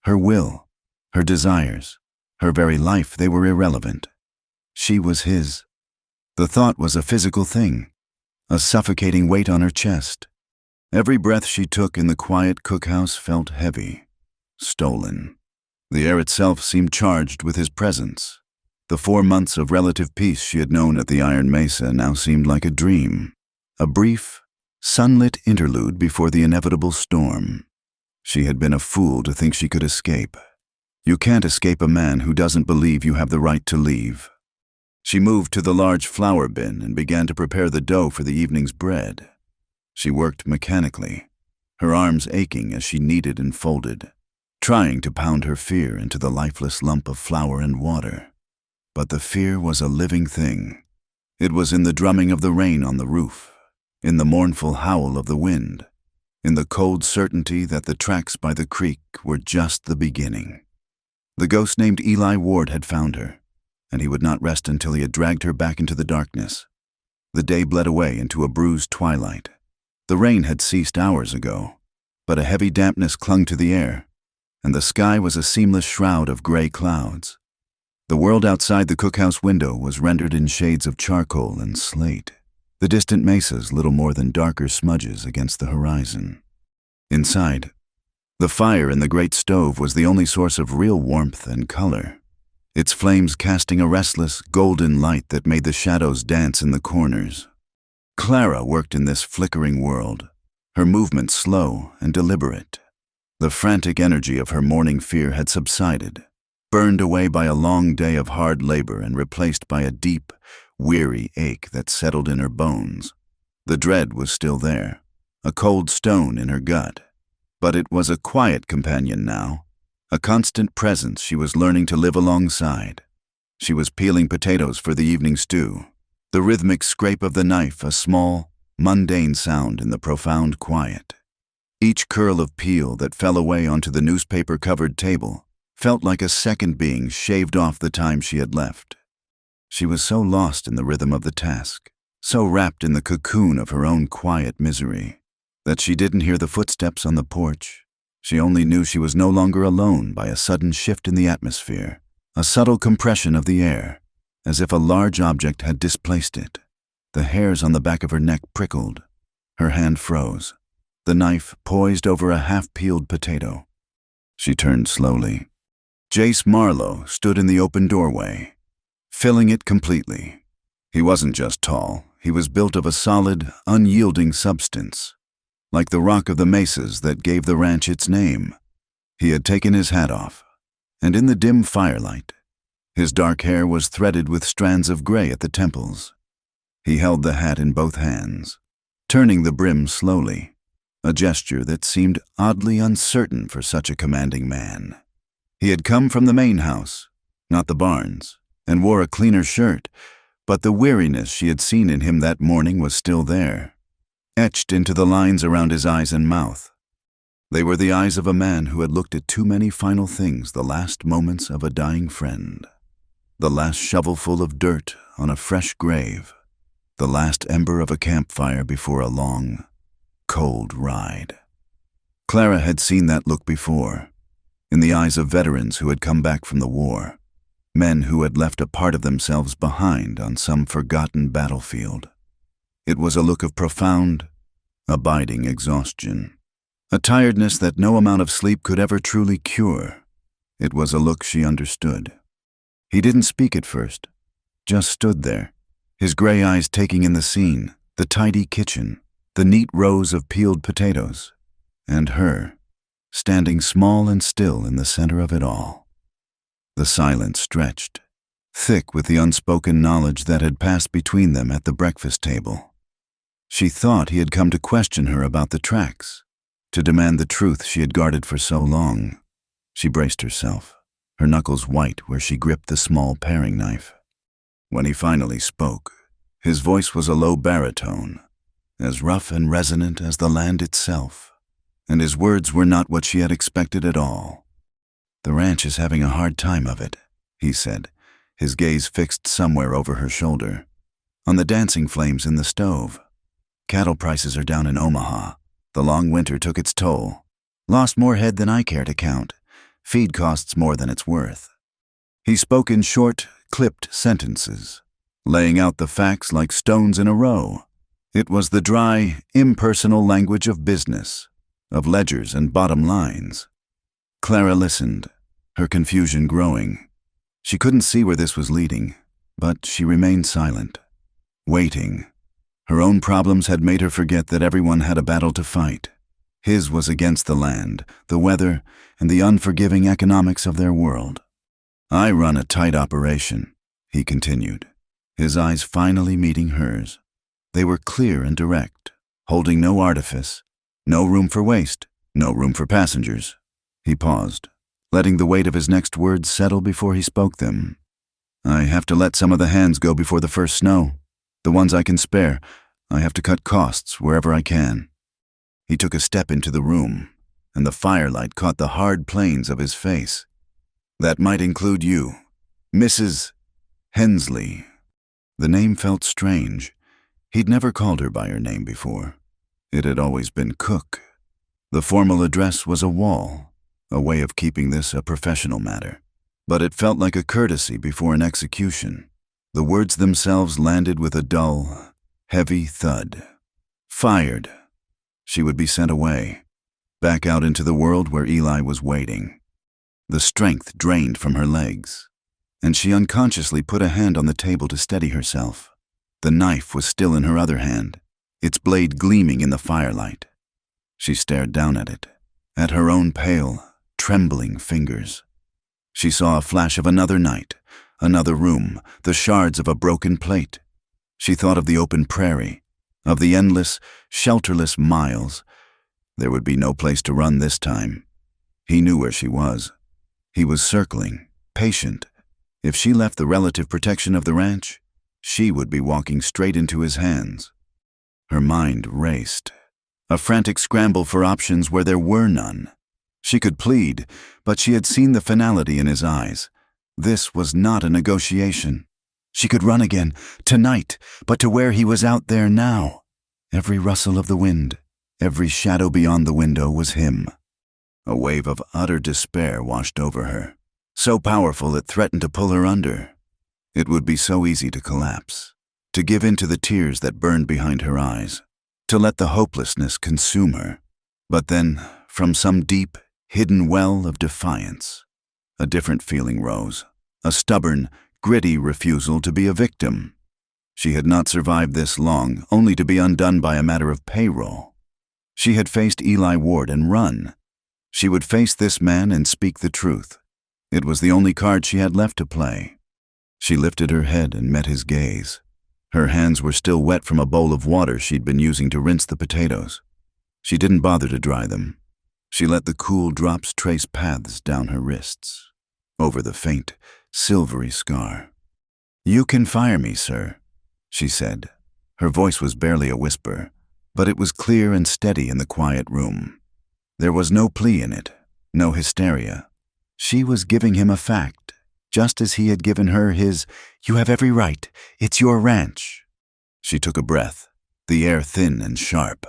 Her will, her desires, Her very life, they were irrelevant. She was his. The thought was a physical thing, a suffocating weight on her chest. Every breath she took in the quiet cookhouse felt heavy, stolen. The air itself seemed charged with his presence. The 4 months of relative peace she had known at the Iron Mesa now seemed like a dream, a brief, sunlit interlude before the inevitable storm. She had been a fool to think she could escape. You can't escape a man who doesn't believe you have the right to leave. She moved to the large flour bin and began to prepare the dough for the evening's bread. She worked mechanically, her arms aching as she kneaded and folded, trying to pound her fear into the lifeless lump of flour and water. But the fear was a living thing. It was in the drumming of the rain on the roof, in the mournful howl of the wind, in the cold certainty that the tracks by the creek were just the beginning. The ghost named Eli Ward had found her, and he would not rest until he had dragged her back into the darkness. The day bled away into a bruised twilight. The rain had ceased hours ago, but a heavy dampness clung to the air, and the sky was a seamless shroud of gray clouds. The world outside the cookhouse window was rendered in shades of charcoal and slate, the distant mesas little more than darker smudges against the horizon. Inside, the fire in the great stove was the only source of real warmth and color, its flames casting a restless, golden light that made the shadows dance in the corners. Clara worked in this flickering world, her movements slow and deliberate. The frantic energy of her morning fear had subsided, burned away by a long day of hard labor and replaced by a deep, weary ache that settled in her bones. The dread was still there, a cold stone in her gut, but it was a quiet companion now, a constant presence she was learning to live alongside. She was peeling potatoes for the evening stew, the rhythmic scrape of the knife a small, mundane sound in the profound quiet. Each curl of peel that fell away onto the newspaper-covered table felt like a second being shaved off the time she had left. She was so lost in the rhythm of the task, so wrapped in the cocoon of her own quiet misery, that she didn't hear the footsteps on the porch. She only knew she was no longer alone by a sudden shift in the atmosphere, a subtle compression of the air, as if a large object had displaced it. The hairs on the back of her neck prickled. Her hand froze, the knife poised over a half-peeled potato. She turned slowly. Jace Marlowe stood in the open doorway, filling it completely. He wasn't just tall, he was built of a solid, unyielding substance, like the rock of the mesas that gave the ranch its name. He had taken his hat off, and in the dim firelight, his dark hair was threaded with strands of gray at the temples. He held the hat in both hands, turning the brim slowly, a gesture that seemed oddly uncertain for such a commanding man. He had come from the main house, not the barns, and wore a cleaner shirt, but the weariness she had seen in him that morning was still there, etched into the lines around his eyes and mouth. They were the eyes of a man who had looked at too many final things, the last moments of a dying friend, the last shovelful of dirt on a fresh grave, the last ember of a campfire before a long, cold ride. Clara had seen that look before, in the eyes of veterans who had come back from the war, men who had left a part of themselves behind on some forgotten battlefield. It was a look of profound, abiding exhaustion, a tiredness that no amount of sleep could ever truly cure. It was a look she understood. He didn't speak at first, just stood there, his gray eyes taking in the scene, the tidy kitchen, the neat rows of peeled potatoes, and her, standing small and still in the center of it all. The silence stretched, thick with the unspoken knowledge that had passed between them at the breakfast table. She thought he had come to question her about the tracks, to demand the truth she had guarded for so long. She braced herself, her knuckles white where she gripped the small paring knife. When he finally spoke, his voice was a low baritone, as rough and resonant as the land itself, and his words were not what she had expected at all. "The ranch is having a hard time of it," he said, his gaze fixed somewhere over her shoulder, on the dancing flames in the stove. "Cattle prices are down in Omaha. The long winter took its toll. Lost more head than I care to count. Feed costs more than it's worth." He spoke in short, clipped sentences, laying out the facts like stones in a row. It was the dry, impersonal language of business, of ledgers and bottom lines. Clara listened, her confusion growing. She couldn't see where this was leading, but she remained silent, waiting. Her own problems had made her forget that everyone had a battle to fight. His was against the land, the weather, and the unforgiving economics of their world. "I run a tight operation," he continued, his eyes finally meeting hers. They were clear and direct, holding no artifice, no room for waste, no room for passengers. He paused, letting the weight of his next words settle before he spoke them. "I have to let some of the hands go before the first snow. The ones I can spare. I have to cut costs wherever I can." He took a step into the room, and the firelight caught the hard planes of his face. "That might include you, Mrs. Hensley." The name felt strange. He'd never called her by her name before. It had always been Cook. The formal address was a wall, a way of keeping this a professional matter. But it felt like a courtesy before an execution. The words themselves landed with a dull, heavy thud. Fired. She would be sent away, back out into the world where Eli was waiting. The strength drained from her legs, and she unconsciously put a hand on the table to steady herself. The knife was still in her other hand, its blade gleaming in the firelight. She stared down at her own pale, trembling fingers. She saw a flash of another night, another room, the shards of a broken plate. She thought of the open prairie, of the endless, shelterless miles. There would be no place to run this time. He knew where she was. He was circling, patient. If she left the relative protection of the ranch, she would be walking straight into his hands. Her mind raced, a frantic scramble for options where there were none. She could plead, but she had seen the finality in his eyes. This was not a negotiation. She could run again, tonight, but to where he was out there now. Every rustle of the wind, every shadow beyond the window was him. A wave of utter despair washed over her, so powerful it threatened to pull her under. It would be so easy to collapse, to give in to the tears that burned behind her eyes, to let the hopelessness consume her. But then, from some deep, hidden well of defiance, a different feeling rose, a stubborn, gritty refusal to be a victim. She had not survived this long, only to be undone by a matter of payroll. She had faced Eli Ward and run. She would face this man and speak the truth. It was the only card she had left to play. She lifted her head and met his gaze. Her hands were still wet from a bowl of water she'd been using to rinse the potatoes. She didn't bother to dry them. She let the cool drops trace paths down her wrists, over the faint, silvery scar. "You can fire me, sir," she said. Her voice was barely a whisper, but it was clear and steady in the quiet room. There was no plea in it, no hysteria. She was giving him a fact, just as he had given her his, "You have every right, it's your ranch." She took a breath, the air thin and sharp.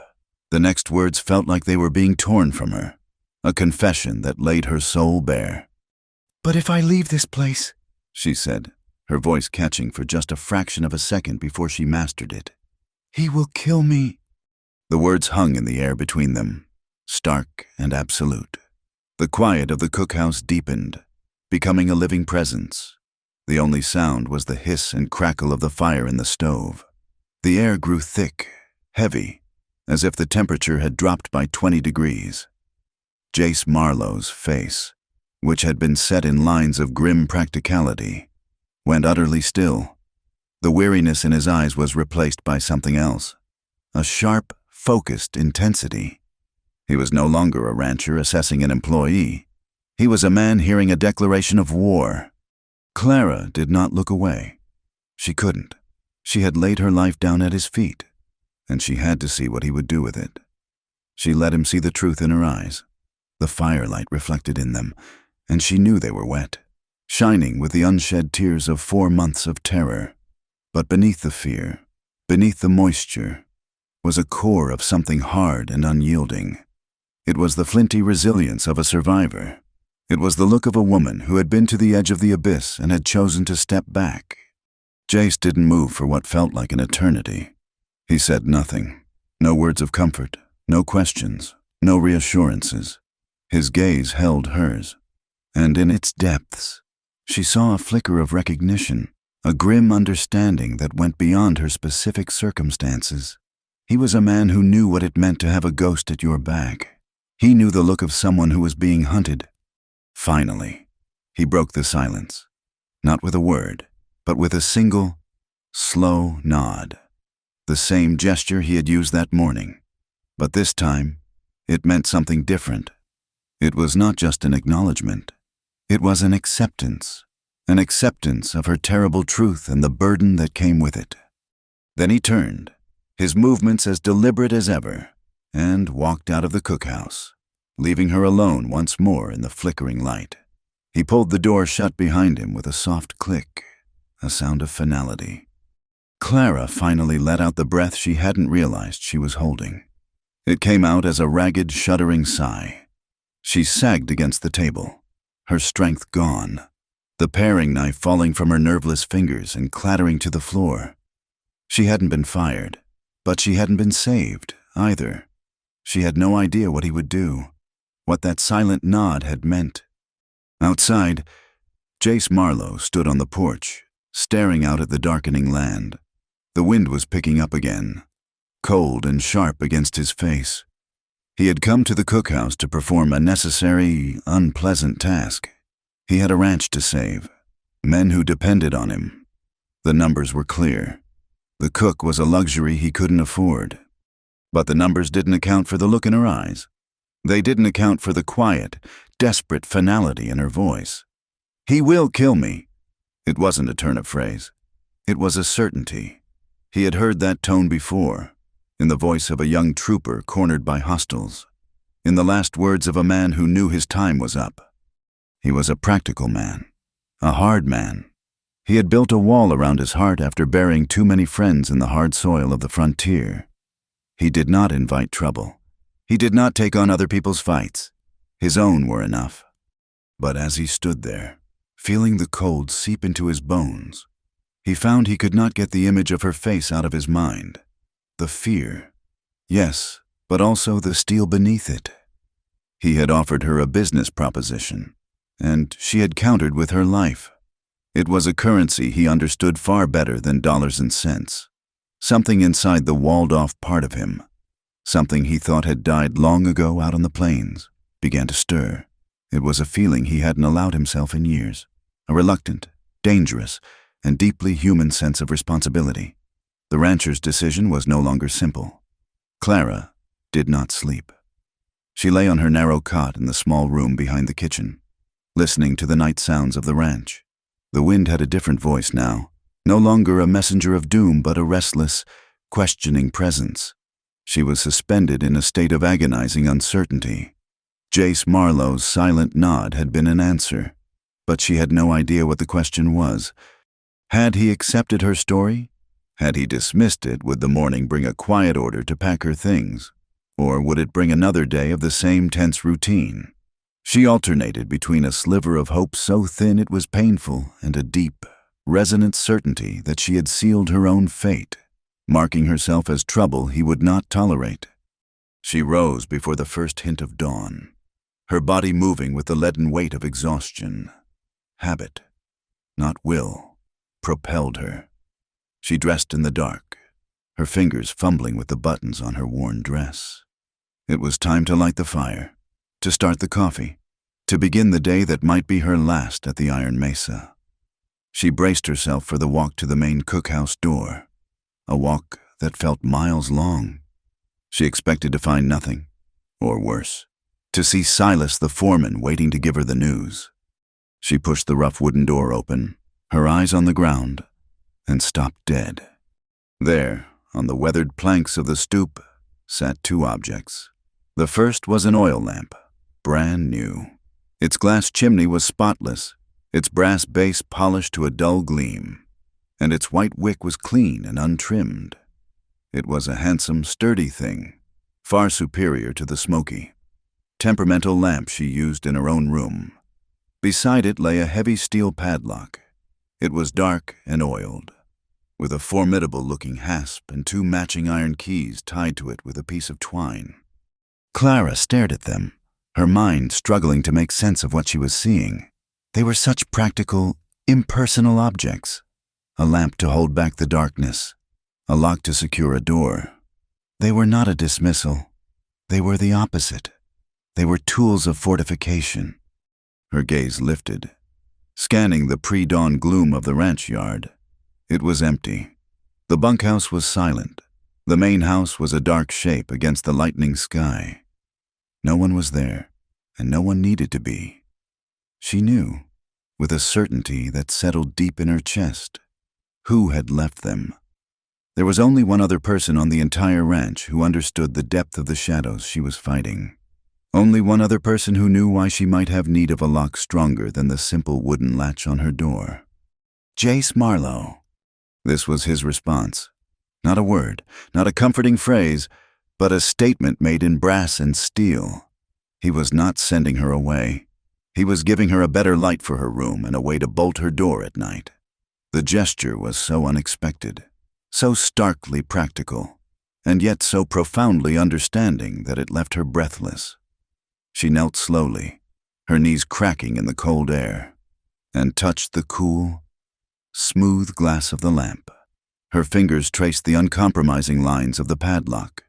The next words felt like they were being torn from her, a confession that laid her soul bare. "But if I leave this place," she said, her voice catching for just a fraction of a second before she mastered it, "he will kill me." The words hung in the air between them, stark and absolute. The quiet of the cookhouse deepened, becoming a living presence. The only sound was the hiss and crackle of the fire in the stove. The air grew thick, heavy, as if the temperature had dropped by 20 degrees. Jace Marlowe's face, which had been set in lines of grim practicality, went utterly still. The weariness in his eyes was replaced by something else, a sharp, focused intensity. He was no longer a rancher assessing an employee. He was a man hearing a declaration of war. Clara did not look away. She couldn't. She had laid her life down at his feet, and she had to see what he would do with it. She let him see the truth in her eyes. The firelight reflected in them, and she knew they were wet, shining with the unshed tears of 4 months of terror. But beneath the fear, beneath the moisture, was a core of something hard and unyielding. It was the flinty resilience of a survivor. It was the look of a woman who had been to the edge of the abyss and had chosen to step back. Jace didn't move for what felt like an eternity. He said nothing. No words of comfort, no questions, no reassurances. His gaze held hers, and in its depths, she saw a flicker of recognition, a grim understanding that went beyond her specific circumstances. He was a man who knew what it meant to have a ghost at your back. He knew the look of someone who was being hunted. Finally, he broke the silence, not with a word, but with a single, slow nod. The same gesture he had used that morning, but this time, it meant something different. It was not just an acknowledgement. It was an acceptance of her terrible truth and the burden that came with it. Then he turned, his movements as deliberate as ever, and walked out of the cookhouse, leaving her alone once more in the flickering light. He pulled the door shut behind him with a soft click, a sound of finality. Clara finally let out the breath she hadn't realized she was holding. It came out as a ragged, shuddering sigh. She sagged against the table, her strength gone, the paring knife falling from her nerveless fingers and clattering to the floor. She hadn't been fired, but she hadn't been saved, either. She had no idea what he would do, what that silent nod had meant. Outside, Jace Marlowe stood on the porch, staring out at the darkening land. The wind was picking up again, cold and sharp against his face. He had come to the cookhouse to perform a necessary, unpleasant task. He had a ranch to save, men who depended on him. The numbers were clear. The cook was a luxury he couldn't afford. But the numbers didn't account for the look in her eyes. They didn't account for the quiet, desperate finality in her voice. "He will kill me." It wasn't a turn of phrase. It was a certainty. He had heard that tone before, in the voice of a young trooper cornered by hostiles, in the last words of a man who knew his time was up. He was a practical man, a hard man. He had built a wall around his heart after burying too many friends in the hard soil of the frontier. He did not invite trouble. He did not take on other people's fights. His own were enough. But as he stood there, feeling the cold seep into his bones, he found he could not get the image of her face out of his mind. The fear, yes, but also the steel beneath it. He had offered her a business proposition, and she had countered with her life. It was a currency he understood far better than dollars and cents. Something inside the walled-off part of him, something he thought had died long ago out on the plains, began to stir. It was a feeling he hadn't allowed himself in years, a reluctant, dangerous, and deeply human sense of responsibility. The rancher's decision was no longer simple. Clara did not sleep. She lay on her narrow cot in the small room behind the kitchen, listening to the night sounds of the ranch. The wind had a different voice now, no longer a messenger of doom but a restless, questioning presence. She was suspended in a state of agonizing uncertainty. Jace Marlowe's silent nod had been an answer, but she had no idea what the question was. Had he accepted her story? Had he dismissed it, would the morning bring a quiet order to pack her things? Or would it bring another day of the same tense routine? She alternated between a sliver of hope so thin it was painful and a deep, resonant certainty that she had sealed her own fate, marking herself as trouble he would not tolerate. She rose before the first hint of dawn, her body moving with the leaden weight of exhaustion. Habit, not will, propelled her. She dressed in the dark, her fingers fumbling with the buttons on her worn dress. It was time to light the fire, to start the coffee, to begin the day that might be her last at the Iron Mesa. She braced herself for the walk to the main cookhouse door, a walk that felt miles long. She expected to find nothing, or worse, to see Silas the foreman waiting to give her the news. She pushed the rough wooden door open, her eyes on the ground, and stopped dead. There, on the weathered planks of the stoop, sat two objects. The first was an oil lamp, brand new. Its glass chimney was spotless, its brass base polished to a dull gleam, and its white wick was clean and untrimmed. It was a handsome, sturdy thing, far superior to the smoky, temperamental lamp she used in her own room, Beside it lay a heavy steel padlock. It was dark and oiled, with a formidable-looking hasp and 2 matching iron keys tied to it with a piece of twine. Clara stared at them, her mind struggling to make sense of what she was seeing. They were such practical, impersonal objects. A lamp to hold back the darkness, a lock to secure a door. They were not a dismissal. They were the opposite. They were tools of fortification. Her gaze lifted, scanning the pre-dawn gloom of the ranch yard. It was empty. The bunkhouse was silent. The main house was a dark shape against the lightening sky. No one was there, and no one needed to be. She knew, with a certainty that settled deep in her chest, who had left them. There was only one other person on the entire ranch who understood the depth of the shadows she was fighting. Only one other person who knew why she might have need of a lock stronger than the simple wooden latch on her door. Jace Marlowe. This was his response. Not a word, not a comforting phrase, but a statement made in brass and steel. He was not sending her away. He was giving her a better light for her room and a way to bolt her door at night. The gesture was so unexpected, so starkly practical, and yet so profoundly understanding that it left her breathless. She knelt slowly, her knees cracking in the cold air, and touched the cool, smooth glass of the lamp. Her fingers traced the uncompromising lines of the padlock.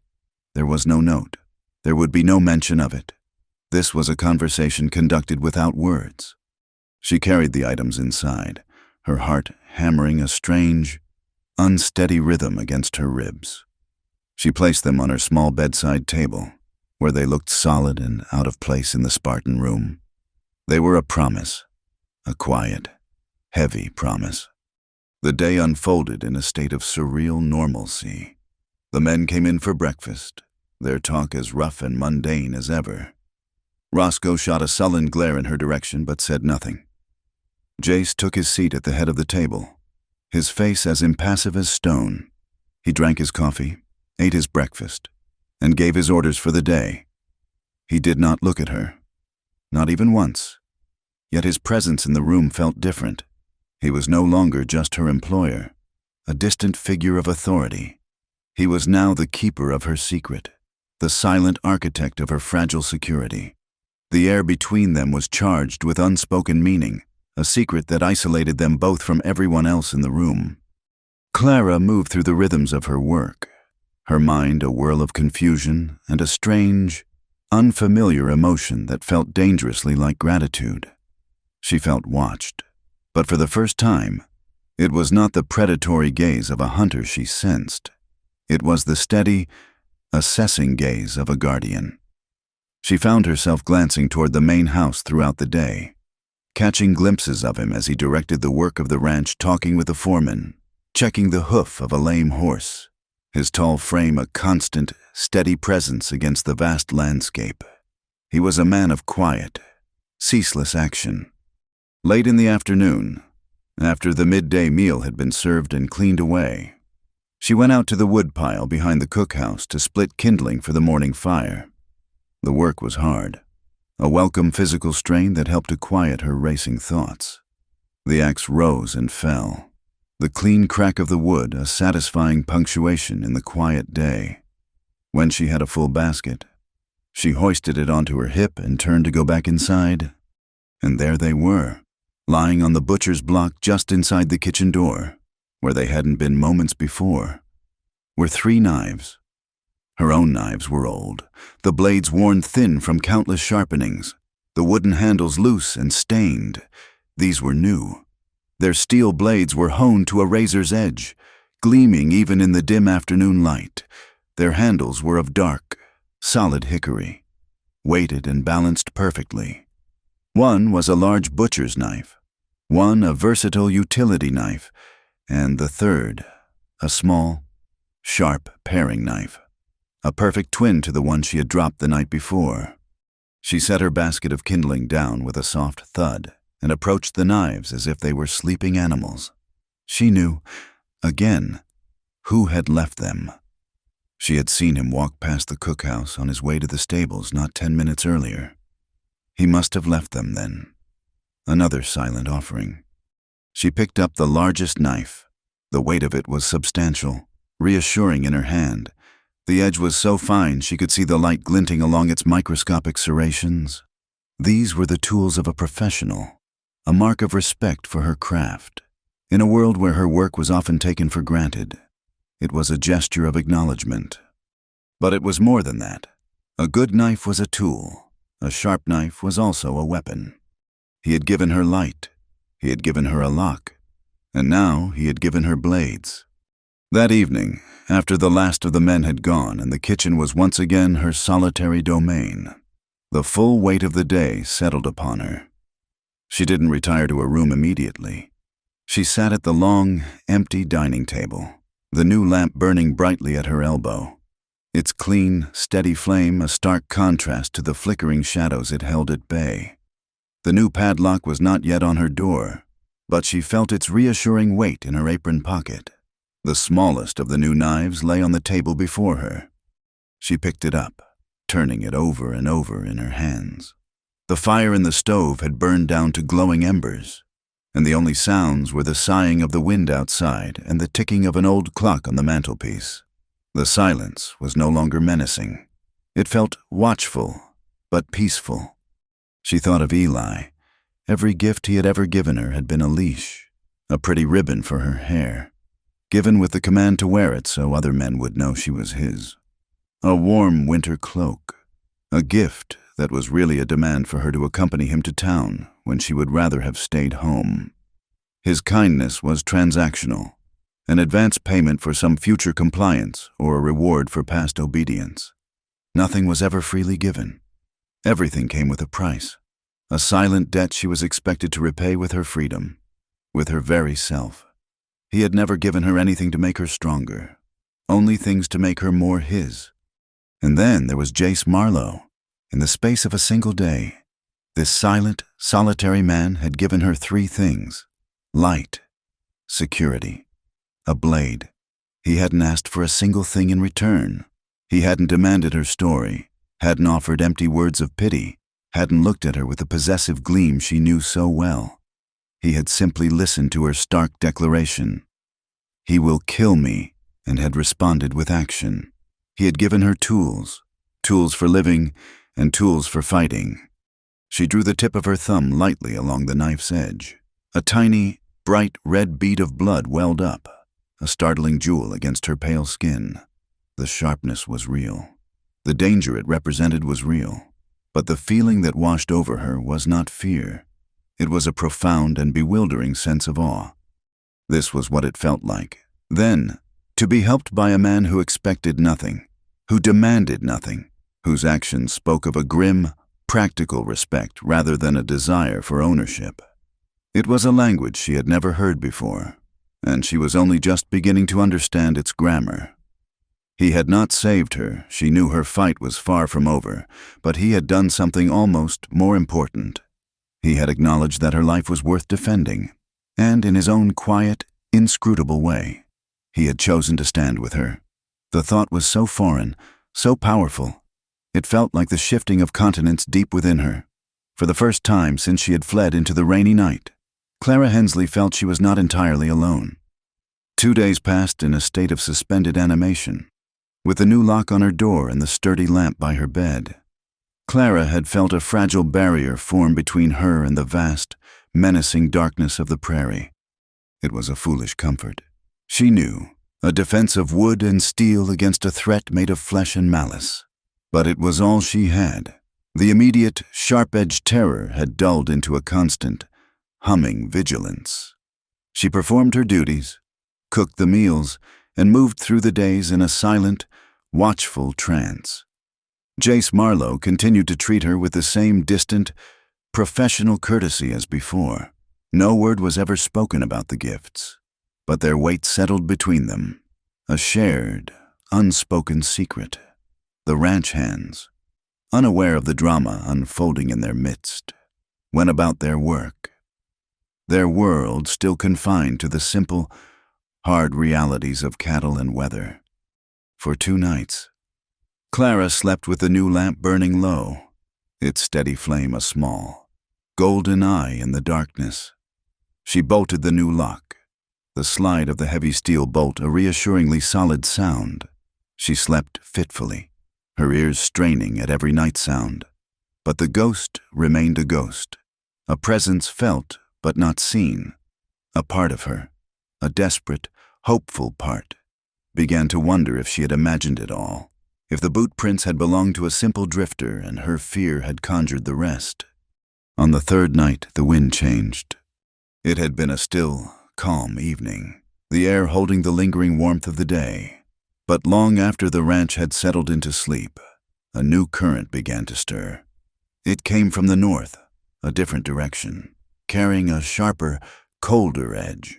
There was no note. There would be no mention of it. This was a conversation conducted without words. She carried the items inside, her heart hammering a strange, unsteady rhythm against her ribs. She placed them on her small bedside table, where they looked solid and out of place in the Spartan room. They were a promise, a quiet, heavy promise. The day unfolded in a state of surreal normalcy. The men came in for breakfast, their talk as rough and mundane as ever. Roscoe shot a sullen glare in her direction but said nothing. Jace took his seat at the head of the table, his face as impassive as stone. He drank his coffee, ate his breakfast, and gave his orders for the day. He did not look at her, not even once. Yet his presence in the room felt different. He was no longer just her employer, a distant figure of authority. He was now the keeper of her secret, the silent architect of her fragile security. The air between them was charged with unspoken meaning, a secret that isolated them both from everyone else in the room. Clara moved through the rhythms of her work, her mind a whirl of confusion and a strange, unfamiliar emotion that felt dangerously like gratitude. She felt watched, but for the first time, it was not the predatory gaze of a hunter she sensed. It was the steady, assessing gaze of a guardian. She found herself glancing toward the main house throughout the day, catching glimpses of him as he directed the work of the ranch, talking with the foreman, checking the hoof of a lame horse, his tall frame a constant, steady presence against the vast landscape. He was a man of quiet, ceaseless action. Late in the afternoon, after the midday meal had been served and cleaned away, she went out to the woodpile behind the cookhouse to split kindling for the morning fire. The work was hard, a welcome physical strain that helped to quiet her racing thoughts. The axe rose and fell, the clean crack of the wood a satisfying punctuation in the quiet day. When she had a full basket, she hoisted it onto her hip and turned to go back inside. And there they were, lying on the butcher's block just inside the kitchen door, where they hadn't been moments before, were 3 knives. Her own knives were old, the blades worn thin from countless sharpenings, the wooden handles loose and stained. These were new. Their steel blades were honed to a razor's edge, gleaming even in the dim afternoon light. Their handles were of dark, solid hickory, weighted and balanced perfectly. One was a large butcher's knife, one a versatile utility knife, and the third, a small, sharp paring knife, a perfect twin to the one she had dropped the night before. She set her basket of kindling down with a soft thud and approached the knives as if they were sleeping animals. She knew, again, who had left them. She had seen him walk past the cookhouse on his way to the stables not 10 minutes earlier. He must have left them then. Another silent offering. She picked up the largest knife. The weight of it was substantial, reassuring in her hand. The edge was so fine she could see the light glinting along its microscopic serrations. These were the tools of a professional, a mark of respect for her craft. In a world where her work was often taken for granted, it was a gesture of acknowledgement. But it was more than that. A good knife was a tool. A sharp knife was also a weapon. He had given her light. He had given her a lock. And now he had given her blades. That evening, after the last of the men had gone and the kitchen was once again her solitary domain, the full weight of the day settled upon her. She didn't retire to her room immediately. She sat at the long, empty dining table, the new lamp burning brightly at her elbow, its clean, steady flame a stark contrast to the flickering shadows it held at bay. The new padlock was not yet on her door, but she felt its reassuring weight in her apron pocket. The smallest of the new knives lay on the table before her. She picked it up, turning it over and over in her hands. The fire in the stove had burned down to glowing embers, and the only sounds were the sighing of the wind outside and the ticking of an old clock on the mantelpiece. The silence was no longer menacing. It felt watchful, but peaceful. She thought of Eli. Every gift he had ever given her had been a leash, a pretty ribbon for her hair, given with the command to wear it so other men would know she was his. A warm winter cloak, a gift that was really a demand for her to accompany him to town when she would rather have stayed home. His kindness was transactional, an advance payment for some future compliance or a reward for past obedience. Nothing was ever freely given. Everything came with a price, a silent debt she was expected to repay with her freedom, with her very self. He had never given her anything to make her stronger, only things to make her more his. And then there was Jace Marlowe. In the space of a single day, this silent, solitary man had given her three things: light, security, a blade. He hadn't asked for a single thing in return. He hadn't demanded her story, hadn't offered empty words of pity, hadn't looked at her with the possessive gleam she knew so well. He had simply listened to her stark declaration. "He will kill me," and had responded with action. He had given her tools, tools for living and tools for fighting. She drew the tip of her thumb lightly along the knife's edge. A tiny, bright red bead of blood welled up, a startling jewel against her pale skin. The sharpness was real. The danger it represented was real. But the feeling that washed over her was not fear. It was a profound and bewildering sense of awe. This was what it felt like. Then, to be helped by a man who expected nothing, who demanded nothing, whose actions spoke of a grim, practical respect rather than a desire for ownership. It was a language she had never heard before, and she was only just beginning to understand its grammar. He had not saved her. She knew her fight was far from over, but he had done something almost more important. He had acknowledged that her life was worth defending, and in his own quiet, inscrutable way, he had chosen to stand with her. The thought was so foreign, so powerful. It felt like the shifting of continents deep within her. For the first time since she had fled into the rainy night, Clara Hensley felt she was not entirely alone. 2 days passed in a state of suspended animation, with the new lock on her door and the sturdy lamp by her bed. Clara had felt a fragile barrier form between her and the vast, menacing darkness of the prairie. It was a foolish comfort. She knew, a defense of wood and steel against a threat made of flesh and malice. But it was all she had. The immediate, sharp-edged terror had dulled into a constant, humming vigilance. She performed her duties, cooked the meals, and moved through the days in a silent, watchful trance. Jace Marlowe continued to treat her with the same distant, professional courtesy as before. No word was ever spoken about the gifts, but their weight settled between them, a shared, unspoken secret. The ranch hands, unaware of the drama unfolding in their midst, went about their work, their world still confined to the simple, hard realities of cattle and weather. For 2 nights, Clara slept with the new lamp burning low, its steady flame a small, golden eye in the darkness. She bolted the new lock, the slide of the heavy steel bolt a reassuringly solid sound. She slept fitfully, her ears straining at every night sound. But the ghost remained a ghost, a presence felt but not seen. A part of her, a desperate, hopeful part, began to wonder if she had imagined it all, if the boot prints had belonged to a simple drifter and her fear had conjured the rest. On the third night, the wind changed. It had been a still, calm evening, the air holding the lingering warmth of the day. But long after the ranch had settled into sleep, a new current began to stir. It came from the north, a different direction, carrying a sharper, colder edge.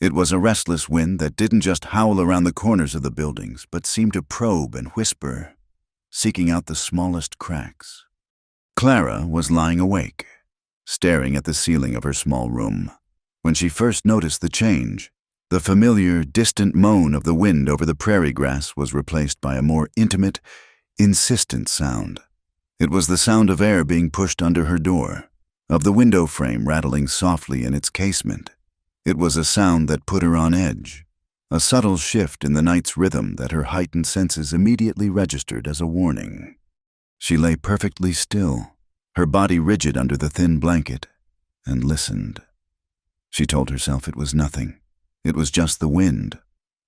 It was a restless wind that didn't just howl around the corners of the buildings, but seemed to probe and whisper, seeking out the smallest cracks. Clara was lying awake, staring at the ceiling of her small room. When she first noticed the change, the familiar, distant moan of the wind over the prairie grass was replaced by a more intimate, insistent sound. It was the sound of air being pushed under her door, of the window frame rattling softly in its casement. It was a sound that put her on edge, a subtle shift in the night's rhythm that her heightened senses immediately registered as a warning. She lay perfectly still, her body rigid under the thin blanket, and listened. She told herself it was nothing. It was just the wind.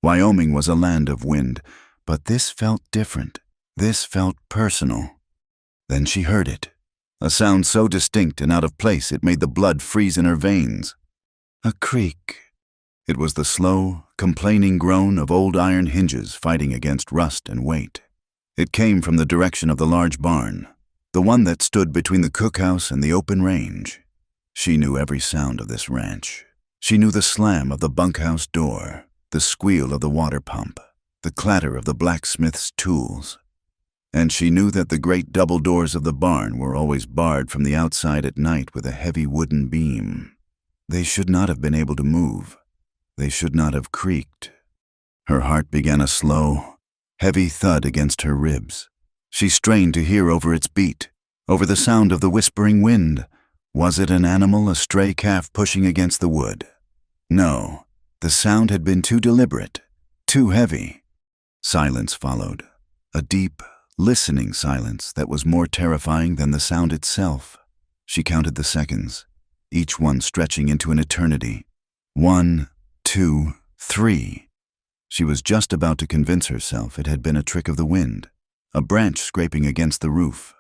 Wyoming was a land of wind, but this felt different. This felt personal. Then she heard it, a sound so distinct and out of place it made the blood freeze in her veins. A creak. It was the slow, complaining groan of old iron hinges fighting against rust and weight. It came from the direction of the large barn, the one that stood between the cookhouse and the open range. She knew every sound of this ranch. She knew the slam of the bunkhouse door, the squeal of the water pump, the clatter of the blacksmith's tools. And she knew that the great double doors of the barn were always barred from the outside at night with a heavy wooden beam. They should not have been able to move. They should not have creaked. Her heart began a slow, heavy thud against her ribs. She strained to hear over its beat, over the sound of the whispering wind. Was it an animal, a stray calf pushing against the wood? No, the sound had been too deliberate, too heavy. Silence followed, a deep, listening silence that was more terrifying than the sound itself. She counted the seconds, each one stretching into an eternity. 1, 2, 3. She was just about to convince herself it had been a trick of the wind, a branch scraping against the roof,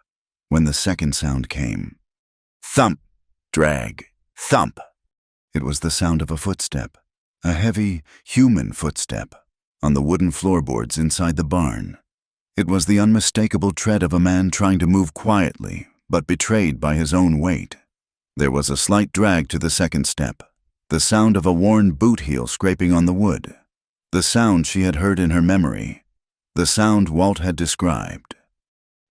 when the second sound came. Thump, drag, thump. It was the sound of a footstep, a heavy, human footstep, on the wooden floorboards inside the barn. It was the unmistakable tread of a man trying to move quietly, but betrayed by his own weight. There was a slight drag to the second step, the sound of a worn boot heel scraping on the wood, the sound she had heard in her memory, the sound Walt had described.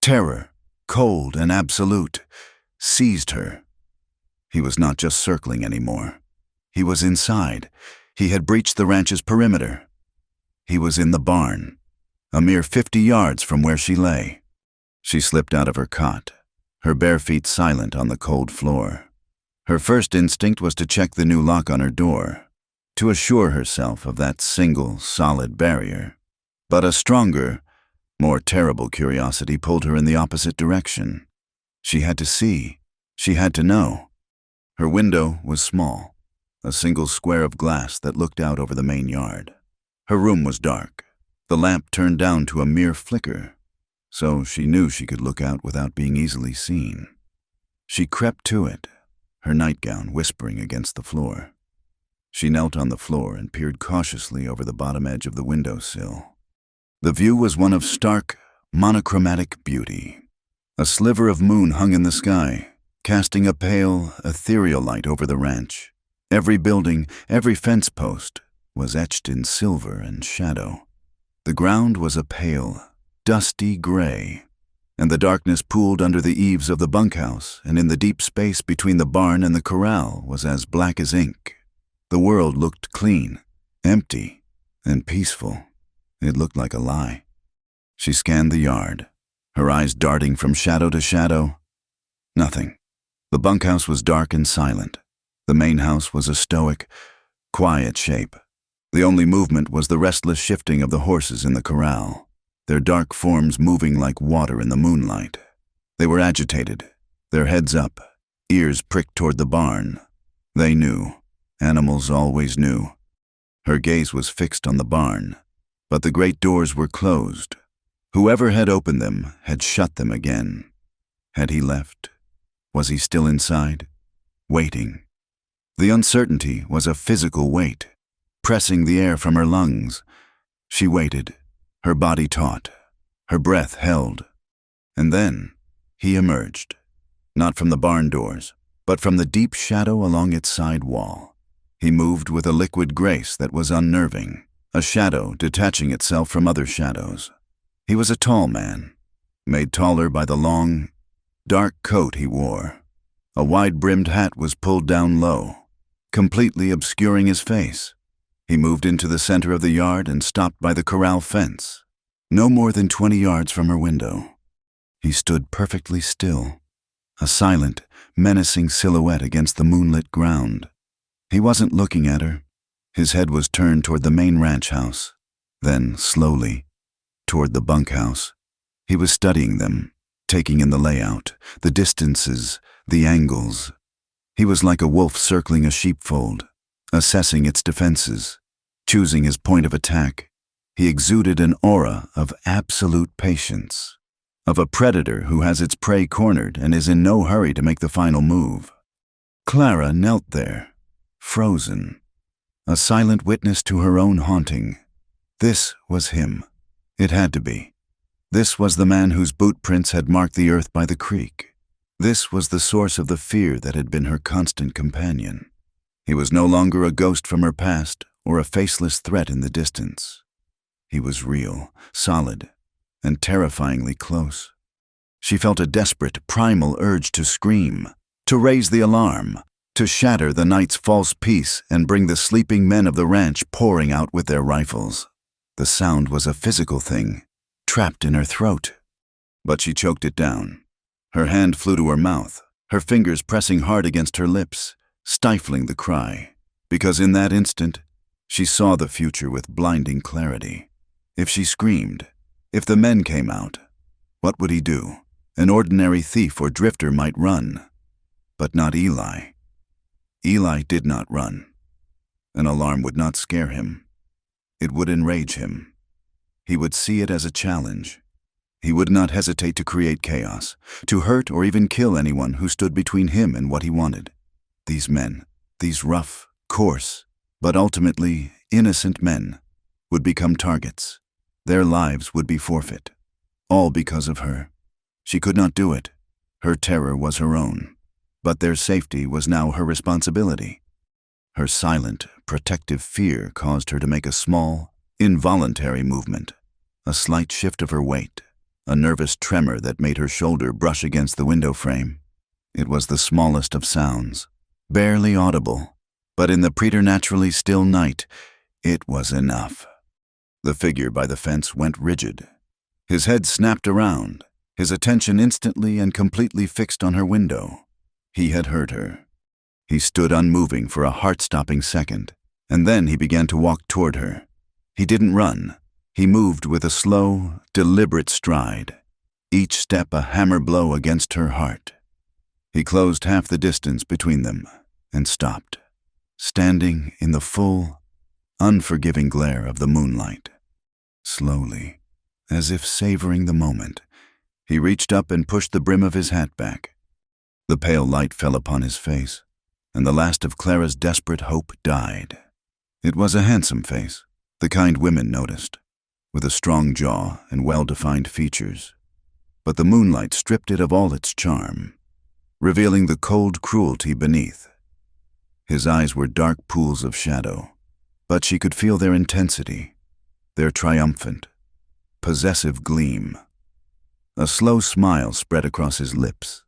Terror, cold and absolute, seized her. He was not just circling anymore. He was inside. He had breached the ranch's perimeter. He was in the barn, a mere 50 yards from where she lay. She slipped out of her cot, her bare feet silent on the cold floor. Her first instinct was to check the new lock on her door, to assure herself of that single, solid barrier. But a stronger, more terrible curiosity pulled her in the opposite direction. She had to see. She had to know. Her window was small, a single square of glass that looked out over the main yard. Her room was dark, the lamp turned down to a mere flicker, so she knew she could look out without being easily seen. She crept to it, her nightgown whispering against the floor. She knelt on the floor and peered cautiously over the bottom edge of the windowsill. The view was one of stark, monochromatic beauty. A sliver of moon hung in the sky, casting a pale, ethereal light over the ranch. Every building, every fence post, was etched in silver and shadow. The ground was a pale, dusty gray, and the darkness pooled under the eaves of the bunkhouse and in the deep space between the barn and the corral was as black as ink. The world looked clean, empty, and peaceful. It looked like a lie. She scanned the yard, her eyes darting from shadow to shadow. Nothing. The bunkhouse was dark and silent. The main house was a stoic, quiet shape. The only movement was the restless shifting of the horses in the corral, their dark forms moving like water in the moonlight. They were agitated, their heads up, ears pricked toward the barn. They knew. Animals always knew. Her gaze was fixed on the barn, but the great doors were closed. Whoever had opened them had shut them again. Had he left? Was he still inside? Waiting. The uncertainty was a physical weight, pressing the air from her lungs. She waited, her body taut, her breath held. And then he emerged, not from the barn doors, but from the deep shadow along its side wall. He moved with a liquid grace that was unnerving, a shadow detaching itself from other shadows. He was a tall man, made taller by the long, dark coat he wore. A wide-brimmed hat was pulled down low, completely obscuring his face. He moved into the center of the yard and stopped by the corral fence, no more than 20 yards from her window. He stood perfectly still, a silent, menacing silhouette against the moonlit ground. He wasn't looking at her. His head was turned toward the main ranch house, then, slowly, toward the bunkhouse. He was studying them, taking in the layout, the distances, the angles. He was like a wolf circling a sheepfold, assessing its defenses, choosing his point of attack. He exuded an aura of absolute patience, of a predator who has its prey cornered and is in no hurry to make the final move. Clara knelt there, frozen, a silent witness to her own haunting. This was him. It had to be. This was the man whose boot prints had marked the earth by the creek. This was the source of the fear that had been her constant companion. He was no longer a ghost from her past or a faceless threat in the distance. He was real, solid, and terrifyingly close. She felt a desperate, primal urge to scream, to raise the alarm, to shatter the night's false peace and bring the sleeping men of the ranch pouring out with their rifles. The sound was a physical thing, trapped in her throat. But she choked it down. Her hand flew to her mouth, her fingers pressing hard against her lips, stifling the cry, because in that instant, she saw the future with blinding clarity. If she screamed, if the men came out, what would he do? An ordinary thief or drifter might run, but not Eli. Eli did not run. An alarm would not scare him. It would enrage him. He would see it as a challenge. He would not hesitate to create chaos, to hurt or even kill anyone who stood between him and what he wanted. These men, these rough, coarse, but ultimately innocent men, would become targets. Their lives would be forfeit. All because of her. She could not do it. Her terror was her own. But their safety was now her responsibility. Her silent, protective fear caused her to make a small, involuntary movement, a slight shift of her weight, a nervous tremor that made her shoulder brush against the window frame. It was the smallest of sounds, barely audible, but in the preternaturally still night, it was enough. The figure by the fence went rigid. His head snapped around, his attention instantly and completely fixed on her window. He had heard her. He stood unmoving for a heart-stopping second, and then he began to walk toward her. He didn't run. He moved with a slow, deliberate stride, each step a hammer blow against her heart. He closed half the distance between them and stopped, standing in the full, unforgiving glare of the moonlight. Slowly, as if savoring the moment, he reached up and pushed the brim of his hat back. The pale light fell upon his face, and the last of Clara's desperate hope died. It was a handsome face, the kind women noticed, with a strong jaw and well-defined features. But the moonlight stripped it of all its charm, revealing the cold cruelty beneath. His eyes were dark pools of shadow, but she could feel their intensity, their triumphant, possessive gleam. A slow smile spread across his lips,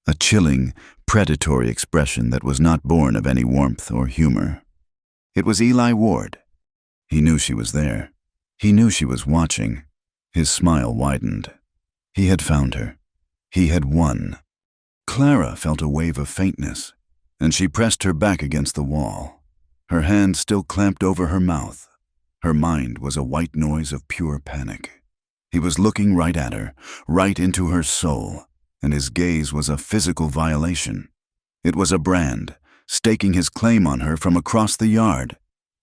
a chilling, predatory expression that was not born of any warmth or humor. It was Eli Ward. He knew she was there. He knew she was watching. His smile widened. He had found her. He had won. Clara felt a wave of faintness, and she pressed her back against the wall, her hand still clamped over her mouth. Her mind was a white noise of pure panic. He was looking right at her, right into her soul, and his gaze was a physical violation. It was a brand, staking his claim on her from across the yard.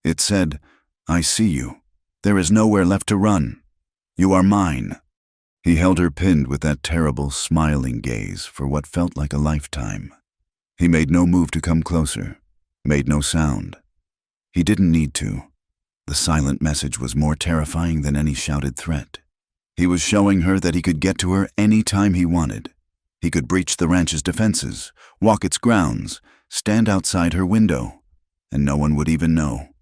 It said, "I see you. There is nowhere left to run. You are mine." He held her pinned with that terrible, smiling gaze for what felt like a lifetime. He made no move to come closer, made no sound. He didn't need to. The silent message was more terrifying than any shouted threat. He was showing her that he could get to her any time he wanted. He could breach the ranch's defenses, walk its grounds, stand outside her window, and no one would even know.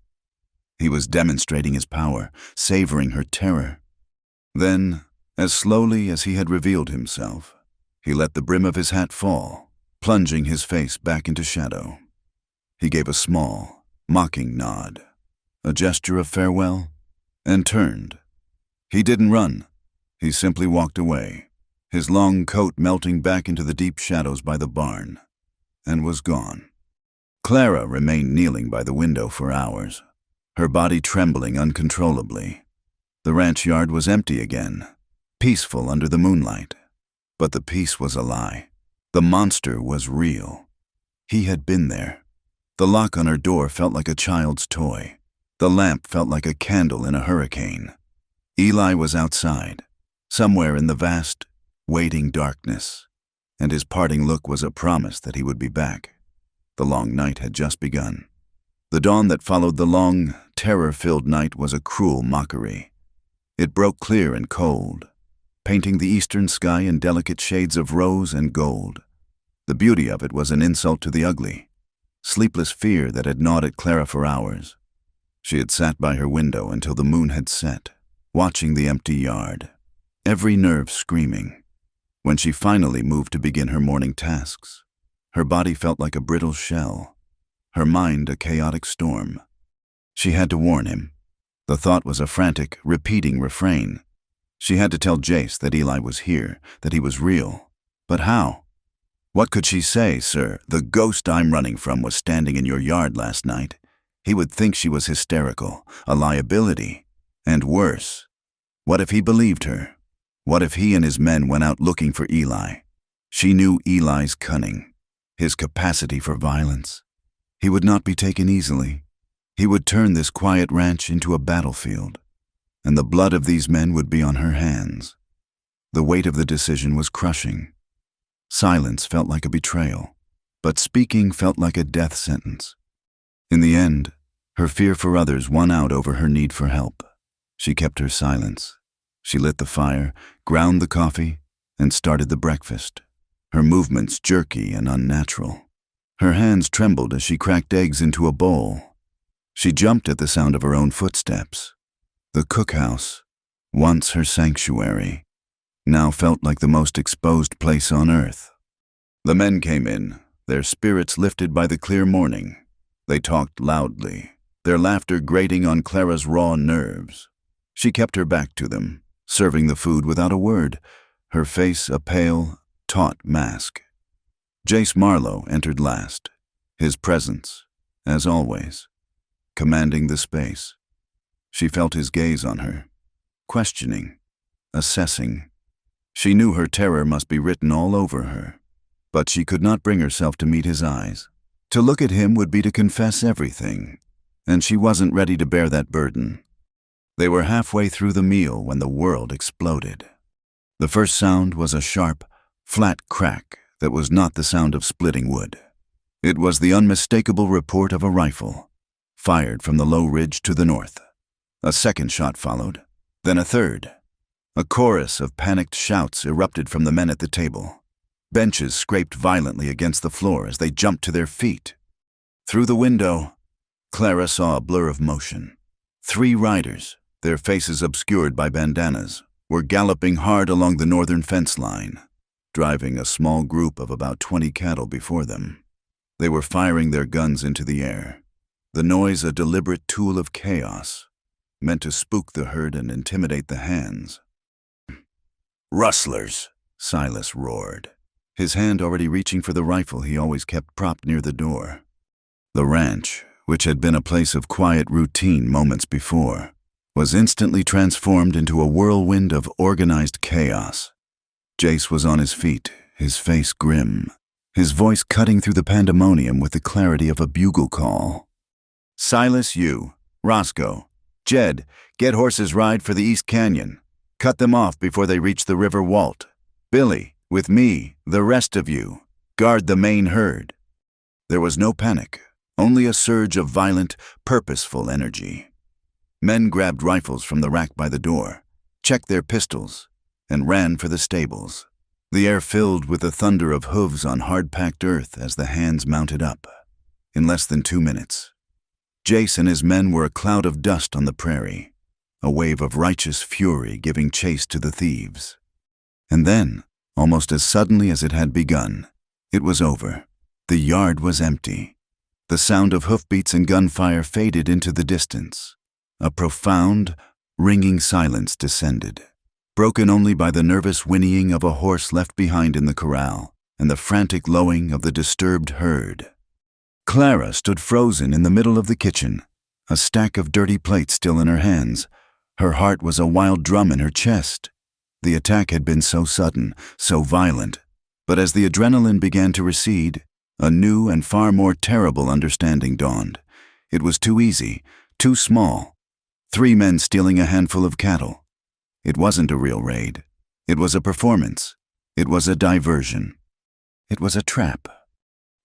He was demonstrating his power, savoring her terror. Then, as slowly as he had revealed himself, he let the brim of his hat fall, plunging his face back into shadow. He gave a small, mocking nod, a gesture of farewell, and turned. He didn't run. He simply walked away, his long coat melting back into the deep shadows by the barn, and was gone. Clara remained kneeling by the window for hours, her body trembling uncontrollably. The ranch yard was empty again, peaceful under the moonlight. But the peace was a lie. The monster was real. He had been there. The lock on her door felt like a child's toy. The lamp felt like a candle in a hurricane. Eli was outside, somewhere in the vast, waiting darkness, and his parting look was a promise that he would be back. The long night had just begun. The dawn that followed the long, terror-filled night was a cruel mockery. It broke clear and cold, painting the eastern sky in delicate shades of rose and gold. The beauty of it was an insult to the ugly, sleepless fear that had gnawed at Clara for hours. She had sat by her window until the moon had set, watching the empty yard, every nerve screaming. When she finally moved to begin her morning tasks, her body felt like a brittle shell, her mind a chaotic storm. She had to warn him. The thought was a frantic, repeating refrain. She had to tell Jace that Eli was here, that he was real. But how? What could she say? "Sir, the ghost I'm running from was standing in your yard last night." He would think she was hysterical, a liability. And worse, what if he believed her? What if he and his men went out looking for Eli? She knew Eli's cunning, his capacity for violence. He would not be taken easily. He would turn this quiet ranch into a battlefield, and the blood of these men would be on her hands. The weight of the decision was crushing. Silence felt like a betrayal, but speaking felt like a death sentence. In the end, her fear for others won out over her need for help. She kept her silence. She lit the fire, ground the coffee, and started the breakfast, her movements jerky and unnatural. Her hands trembled as she cracked eggs into a bowl. She jumped at the sound of her own footsteps. The cookhouse, once her sanctuary, now felt like the most exposed place on earth. The men came in, their spirits lifted by the clear morning. They talked loudly, their laughter grating on Clara's raw nerves. She kept her back to them, serving the food without a word, her face a pale, taut mask. Jace Marlowe entered last, his presence, as always, commanding the space. She felt his gaze on her, questioning, assessing. She knew her terror must be written all over her, but she could not bring herself to meet his eyes. To look at him would be to confess everything, and she wasn't ready to bear that burden. They were halfway through the meal when the world exploded. The first sound was a sharp, flat crack that was not the sound of splitting wood. It was the unmistakable report of a rifle, fired from the low ridge to the north. A second shot followed, then a third. A chorus of panicked shouts erupted from the men at the table. Benches scraped violently against the floor as they jumped to their feet. Through the window, Clara saw a blur of motion. 3 riders, their faces obscured by bandanas, were galloping hard along the northern fence line, driving a small group of about 20 cattle before them. They were firing their guns into the air, the noise a deliberate tool of chaos, meant to spook the herd and intimidate the hands. "Rustlers," Silas roared, his hand already reaching for the rifle he always kept propped near the door. The ranch, which had been a place of quiet routine moments before, was instantly transformed into a whirlwind of organized chaos. Jace was on his feet, his face grim, his voice cutting through the pandemonium with the clarity of a bugle call. "Silas, you, Roscoe, Jed, get horses ride for the East Canyon. Cut them off before they reach the River Walt. Billy, with me, the rest of you, guard the main herd." There was no panic, only a surge of violent, purposeful energy. Men grabbed rifles from the rack by the door, checked their pistols, and ran for the stables. The air filled with the thunder of hooves on hard-packed earth as the hands mounted up. In less than 2 minutes, Jace and his men were a cloud of dust on the prairie, a wave of righteous fury giving chase to the thieves. And then, almost as suddenly as it had begun, it was over. The yard was empty. The sound of hoofbeats and gunfire faded into the distance. A profound, ringing silence descended, broken only by the nervous whinnying of a horse left behind in the corral and the frantic lowing of the disturbed herd. Clara stood frozen in the middle of the kitchen, a stack of dirty plates still in her hands. Her heart was a wild drum in her chest. The attack had been so sudden, so violent, but as the adrenaline began to recede, a new and far more terrible understanding dawned. It was too easy, too small. 3 men stealing a handful of cattle. It wasn't a real raid. It was a performance. It was a diversion. It was a trap.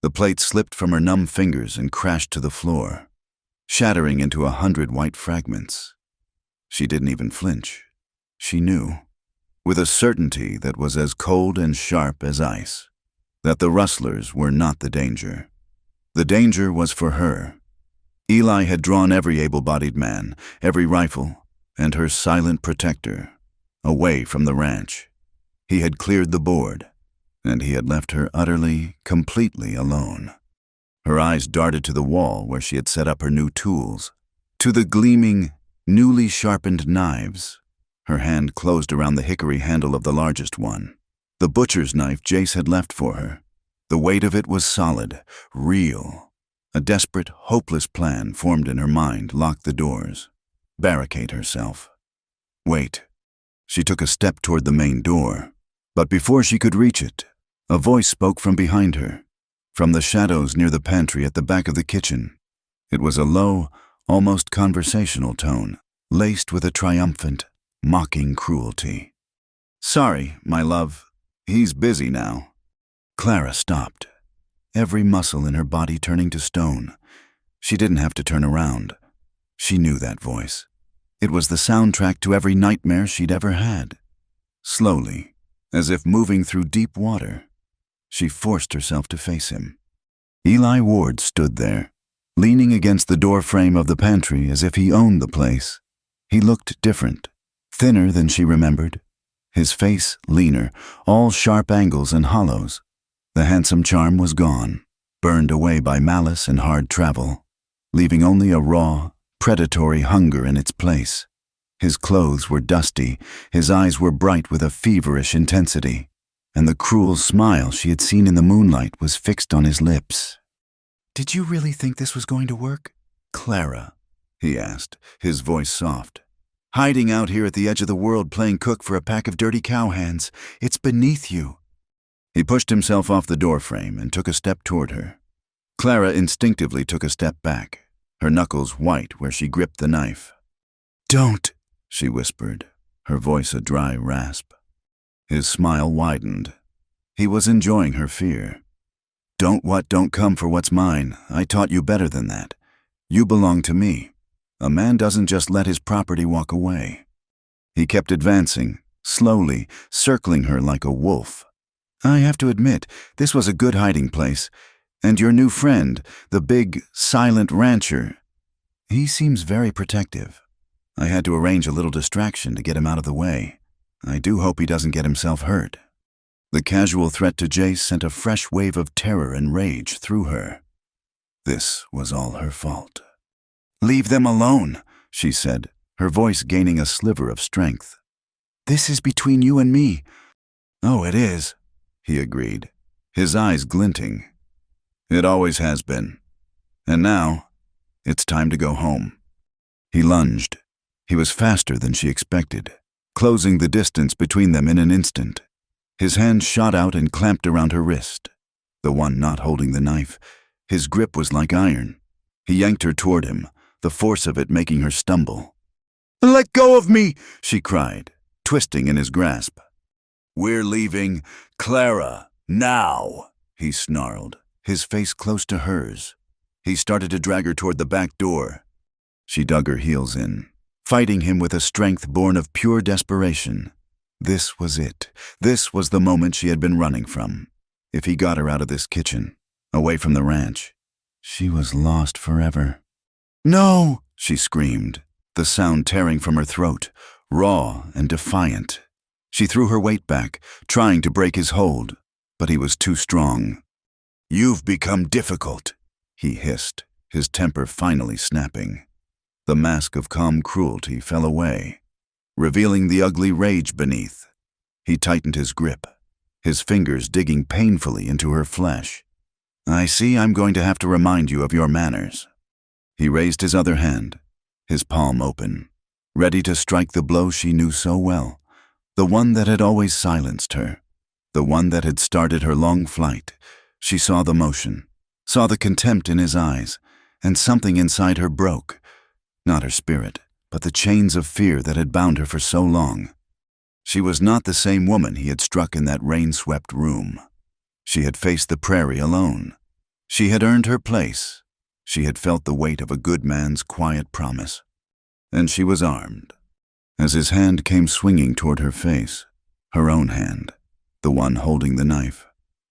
The plate slipped from her numb fingers and crashed to the floor, shattering into 100 white fragments. She didn't even flinch. She knew, with a certainty that was as cold and sharp as ice, that the rustlers were not the danger. The danger was for her. Eli had drawn every able-bodied man, every rifle, and her silent protector, away from the ranch. He had cleared the board, and he had left her utterly, completely alone. Her eyes darted to the wall where she had set up her new tools, to the gleaming, newly sharpened knives. Her hand closed around the hickory handle of the largest one, the butcher's knife Jace had left for her. The weight of it was solid, real. A desperate, hopeless plan formed in her mind: lock the doors, barricade herself. Wait. She took a step toward the main door, but before she could reach it, a voice spoke from behind her, from the shadows near the pantry at the back of the kitchen. It was a low, almost conversational tone, laced with a triumphant, mocking cruelty. "Sorry, my love. He's busy now." Clara stopped, every muscle in her body turning to stone. She didn't have to turn around. She knew that voice. It was the soundtrack to every nightmare she'd ever had. Slowly, as if moving through deep water, she forced herself to face him. Eli Ward stood there, leaning against the doorframe of the pantry as if he owned the place. He looked different, thinner than she remembered, his face leaner, all sharp angles and hollows. The handsome charm was gone, burned away by malice and hard travel, leaving only a raw, predatory hunger in its place. His clothes were dusty, his eyes were bright with a feverish intensity, and the cruel smile she had seen in the moonlight was fixed on his lips. "Did you really think this was going to work, Clara?" he asked, his voice soft. "Hiding out here at the edge of the world playing cook for a pack of dirty cowhands. It's beneath you." He pushed himself off the doorframe and took a step toward her. Clara instinctively took a step back, her knuckles white where she gripped the knife. "Don't," she whispered, her voice a dry rasp. His smile widened. He was enjoying her fear. Don't come for what's mine. I taught you better than that. You belong to me. A man doesn't just let his property walk away." He kept advancing, slowly, circling her like a wolf. "I have to admit, this was a good hiding place. And your new friend, the big, silent rancher, he seems very protective. I had to arrange a little distraction to get him out of the way. I do hope he doesn't get himself hurt." The casual threat to Jace sent a fresh wave of terror and rage through her. This was all her fault. "Leave them alone," she said, her voice gaining a sliver of strength. "This is between you and me." "Oh, it is," he agreed, his eyes glinting. "It always has been. And now, it's time to go home." He lunged. He was faster than she expected, closing the distance between them in an instant. His hand shot out and clamped around her wrist. The one not holding the knife, his grip was like iron. He yanked her toward him, the force of it making her stumble. "Let go of me!" she cried, twisting in his grasp. "We're leaving, Clara, now!" he snarled, his face close to hers. He started to drag her toward the back door. She dug her heels in, fighting him with a strength born of pure desperation. This was it. This was the moment she had been running from. If he got her out of this kitchen, away from the ranch, she was lost forever. "No!" she screamed, the sound tearing from her throat, raw and defiant. She threw her weight back, trying to break his hold, but he was too strong. "You've become difficult," he hissed, his temper finally snapping. The mask of calm cruelty fell away, revealing the ugly rage beneath. He tightened his grip, his fingers digging painfully into her flesh. "I see I'm going to have to remind you of your manners." He raised his other hand, his palm open, ready to strike the blow she knew so well, the one that had always silenced her, the one that had started her long flight. She saw the motion, saw the contempt in his eyes, and something inside her broke. Not her spirit, but the chains of fear that had bound her for so long. She was not the same woman he had struck in that rain-swept room. She had faced the prairie alone. She had earned her place. She had felt the weight of a good man's quiet promise. And she was armed. As his hand came swinging toward her face, her own hand, the one holding the knife,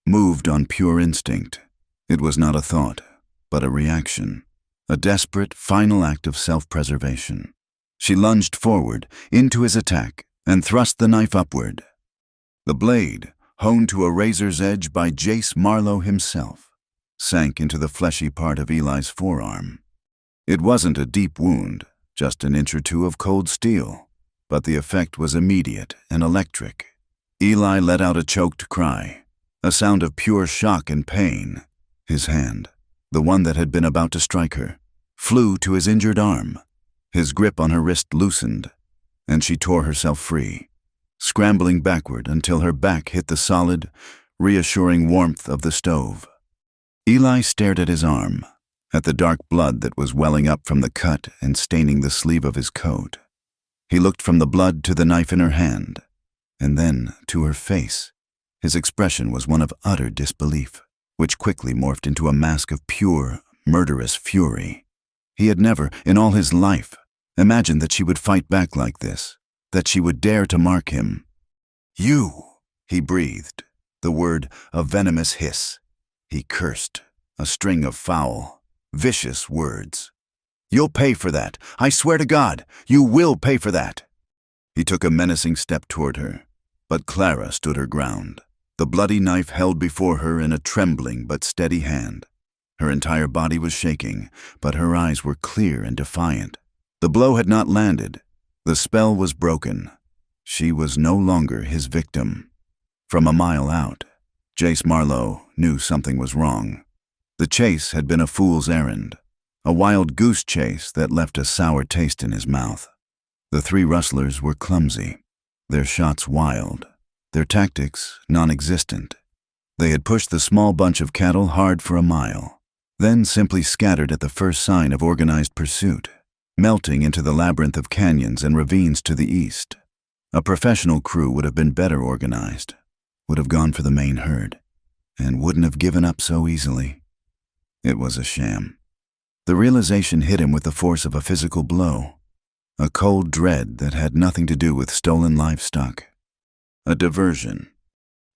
moved on pure instinct. It was not a thought, but a reaction, a desperate, final act of self-preservation. She lunged forward, into his attack, and thrust the knife upward. The blade, honed to a razor's edge by Jace Marlowe himself, sank into the fleshy part of Eli's forearm. It wasn't a deep wound, just an inch or two of cold steel, but the effect was immediate and electric. Eli let out a choked cry, a sound of pure shock and pain. His hand, the one that had been about to strike her, flew to his injured arm. His grip on her wrist loosened, and she tore herself free, scrambling backward until her back hit the solid, reassuring warmth of the stove. Eli stared at his arm, at the dark blood that was welling up from the cut and staining the sleeve of his coat. He looked from the blood to the knife in her hand, and then to her face. His expression was one of utter disbelief, which quickly morphed into a mask of pure, murderous fury. He had never, in all his life, imagined that she would fight back like this, that she would dare to mark him. "You," he breathed, the word a venomous hiss. He cursed, a string of foul, vicious words. "You'll pay for that. I swear to God, you will pay for that." He took a menacing step toward her, but Clara stood her ground, the bloody knife held before her in a trembling but steady hand. Her entire body was shaking, but her eyes were clear and defiant. The blow had not landed. The spell was broken. She was no longer his victim. From a mile out, Jace Marlowe knew something was wrong. The chase had been a fool's errand, a wild goose chase that left a sour taste in his mouth. The three rustlers were clumsy, their shots wild, their tactics non-existent. They had pushed the small bunch of cattle hard for a mile, then simply scattered at the first sign of organized pursuit, melting into the labyrinth of canyons and ravines to the east. A professional crew would have been better organized, would have gone for the main herd, and wouldn't have given up so easily. It was a sham. The realization hit him with the force of a physical blow, a cold dread that had nothing to do with stolen livestock. A diversion.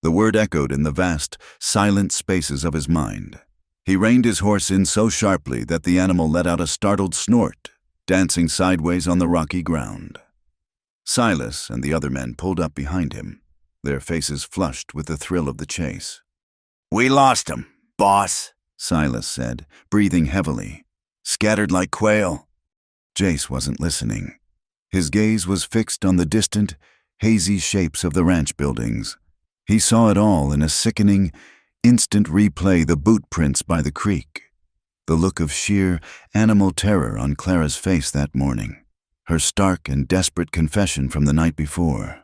The word echoed in the vast, silent spaces of his mind. He reined his horse in so sharply that the animal let out a startled snort, dancing sideways on the rocky ground. Silas and the other men pulled up behind him, their faces flushed with the thrill of the chase. "We lost 'em, boss," Silas said, breathing heavily. "Scattered like quail." Jace wasn't listening. His gaze was fixed on the distant, hazy shapes of the ranch buildings. He saw it all in a sickening, instant replay the boot prints by the creek, the look of sheer animal terror on Clara's face that morning, her stark and desperate confession from the night before.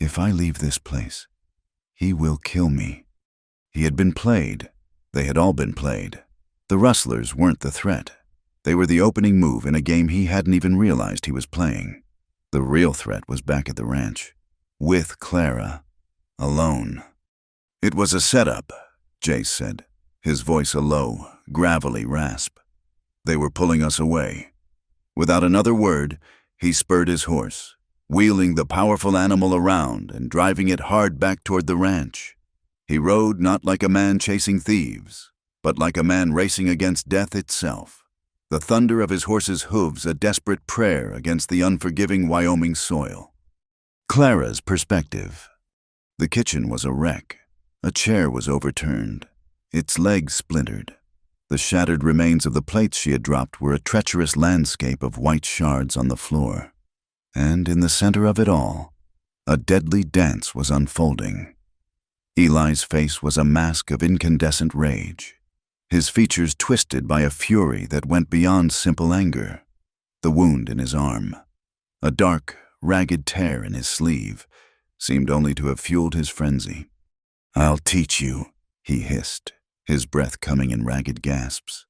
If I leave this place, he will kill me. He had been played. They had all been played. The rustlers weren't the threat. They were the opening move in a game he hadn't even realized he was playing. The real threat was back at the ranch, with Clara, alone. It was a setup, Jace said, his voice a low, gravelly rasp. They were pulling us away. Without another word, he spurred his horse, wheeling the powerful animal around and driving it hard back toward the ranch. He rode not like a man chasing thieves, but like a man racing against death itself. The thunder of his horse's hooves a desperate prayer against the unforgiving Wyoming soil. Clara's perspective. The kitchen was a wreck. A chair was overturned, its legs splintered. The shattered remains of the plates she had dropped were a treacherous landscape of white shards on the floor. And in the center of it all, a deadly dance was unfolding. Eli's face was a mask of incandescent rage, his features twisted by a fury that went beyond simple anger. The wound in his arm, a dark, ragged tear in his sleeve, seemed only to have fueled his frenzy. "I'll teach you," he hissed, his breath coming in ragged gasps.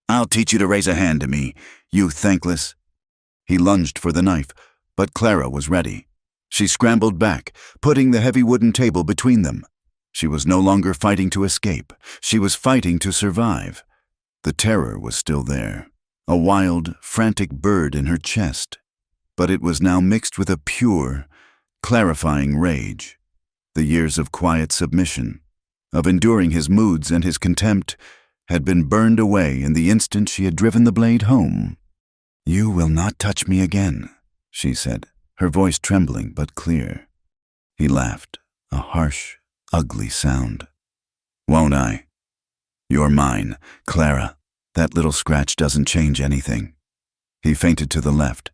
"I'll teach you to raise a hand to me, you thankless." He lunged for the knife, but Clara was ready. She scrambled back, putting the heavy wooden table between them. She was no longer fighting to escape. She was fighting to survive. The terror was still there, a wild, frantic bird in her chest, but it was now mixed with a pure, clarifying rage. The years of quiet submission, of enduring his moods and his contempt, had been burned away in the instant she had driven the blade home. "You will not touch me again," she said, her voice trembling but clear. He laughed, a harsh, ugly sound. "Won't I? You're mine, Clara. That little scratch doesn't change anything." He feinted to the left,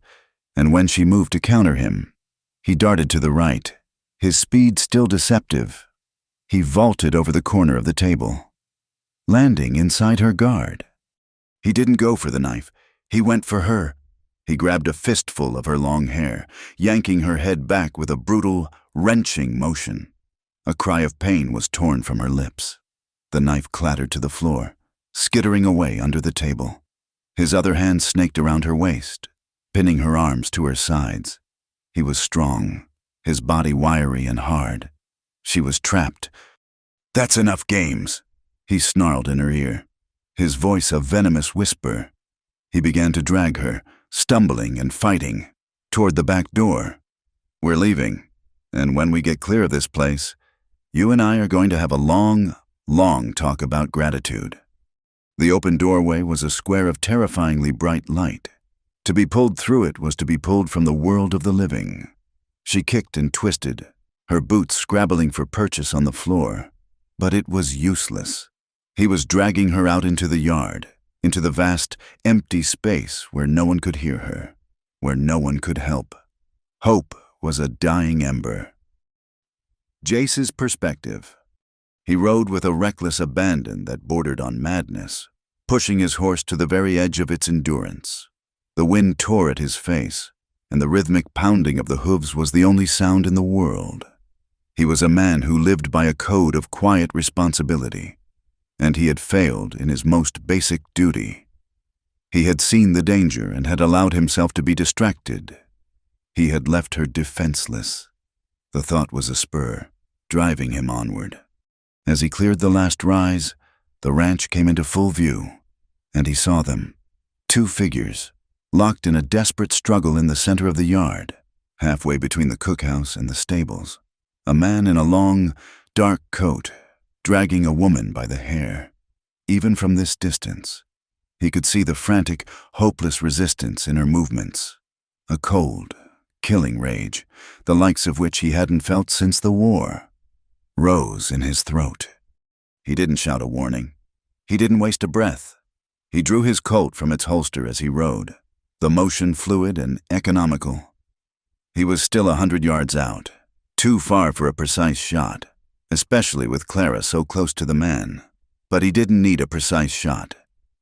and when she moved to counter him, he darted to the right, his speed still deceptive. He vaulted over the corner of the table, landing inside her guard. He didn't go for the knife. He went for her. He grabbed a fistful of her long hair, yanking her head back with a brutal, wrenching motion. A cry of pain was torn from her lips. The knife clattered to the floor, skittering away under the table. His other hand snaked around her waist, pinning her arms to her sides. He was strong, his body wiry and hard. She was trapped. "That's enough games," he snarled in her ear, his voice a venomous whisper. He began to drag her, stumbling and fighting, toward the back door. "We're leaving, and when we get clear of this place, you and I are going to have a long, long talk about gratitude." The open doorway was a square of terrifyingly bright light. To be pulled through it was to be pulled from the world of the living. She kicked and twisted, her boots scrabbling for purchase on the floor. But it was useless. He was dragging her out into the yard, into the vast, empty space where no one could hear her, where no one could help. Hope was a dying ember. Jace's perspective. He rode with a reckless abandon that bordered on madness, pushing his horse to the very edge of its endurance. The wind tore at his face, and the rhythmic pounding of the hooves was the only sound in the world. He was a man who lived by a code of quiet responsibility, and he had failed in his most basic duty. He had seen the danger and had allowed himself to be distracted. He had left her defenseless. The thought was a spur, driving him onward. As he cleared the last rise, the ranch came into full view, and he saw them. Two figures, locked in a desperate struggle in the center of the yard, halfway between the cookhouse and the stables. A man in a long, dark coat, dragging a woman by the hair. Even from this distance, he could see the frantic, hopeless resistance in her movements. A cold, killing rage, the likes of which he hadn't felt since the war, rose in his throat. He didn't shout a warning. He didn't waste a breath. He drew his Colt from its holster as he rode, the motion fluid and economical. He was still 100 yards out, too far for a precise shot, especially with Clara so close to the man. But he didn't need a precise shot.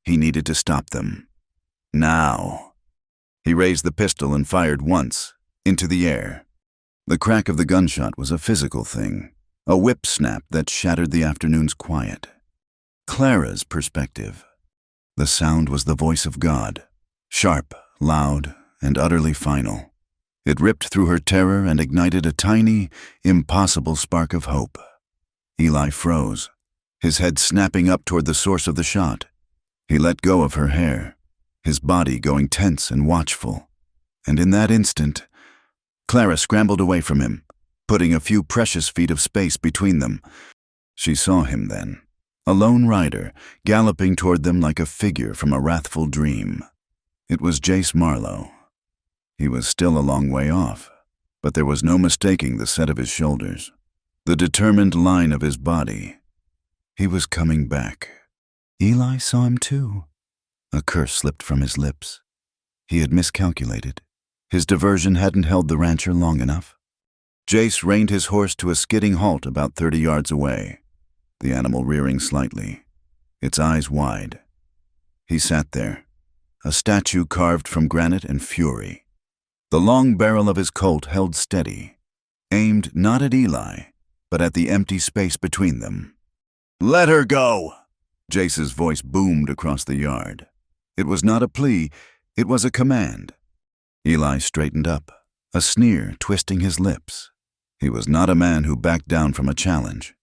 He needed to stop them. Now. He raised the pistol and fired once, into the air. The crack of the gunshot was a physical thing, a whip snap that shattered the afternoon's quiet. Clara's perspective. The sound was the voice of God, sharp, loud, and utterly final. It ripped through her terror and ignited a tiny, impossible spark of hope. Eli froze, his head snapping up toward the source of the shot. He let go of her hair, his body going tense and watchful. And in that instant, Clara scrambled away from him, putting a few precious feet of space between them. She saw him then, a lone rider, galloping toward them like a figure from a wrathful dream. It was Jace Marlowe. He was still a long way off, but there was no mistaking the set of his shoulders, the determined line of his body. He was coming back. Eli saw him too. A curse slipped from his lips. He had miscalculated. His diversion hadn't held the rancher long enough. Jace reined his horse to a skidding halt about 30 yards away, the animal rearing slightly, its eyes wide. He sat there, a statue carved from granite and fury. The long barrel of his Colt held steady, aimed not at Eli, but at the empty space between them. "Let her go!" Jace's voice boomed across the yard. It was not a plea, it was a command. Eli straightened up, a sneer twisting his lips. He was not a man who backed down from a challenge,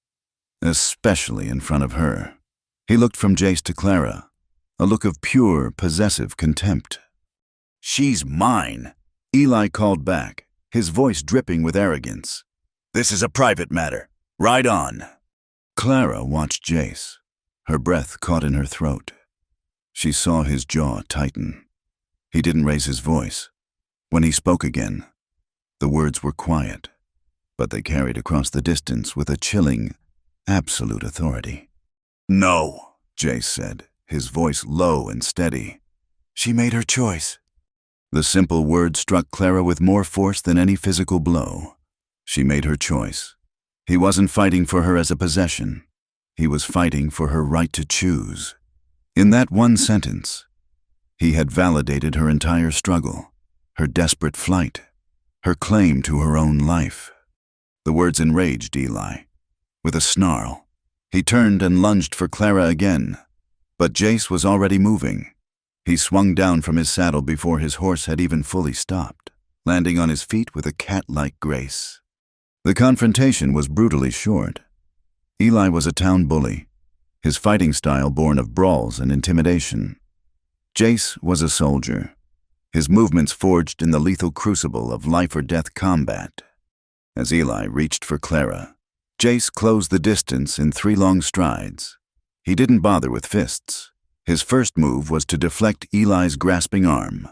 especially in front of her. He looked from Jace to Clara, a look of pure, possessive contempt. "She's mine," Eli called back, his voice dripping with arrogance. "This is a private matter. Ride on." Clara watched Jace, her breath caught in her throat. She saw his jaw tighten. He didn't raise his voice. When he spoke again, the words were quiet, but they carried across the distance with a chilling, absolute authority. "No," Jace said, his voice low and steady. "She made her choice." The simple word struck Clara with more force than any physical blow. She made her choice. He wasn't fighting for her as a possession. He was fighting for her right to choose. In that one sentence, he had validated her entire struggle, her desperate flight, her claim to her own life. The words enraged Eli. With a snarl, he turned and lunged for Clara again, but Jace was already moving. He swung down from his saddle before his horse had even fully stopped, landing on his feet with a cat-like grace. The confrontation was brutally short. Eli was a town bully, his fighting style born of brawls and intimidation. Jace was a soldier, his movements forged in the lethal crucible of life-or-death combat. As Eli reached for Clara, Jace closed the distance in 3 long strides. He didn't bother with fists. His first move was to deflect Eli's grasping arm.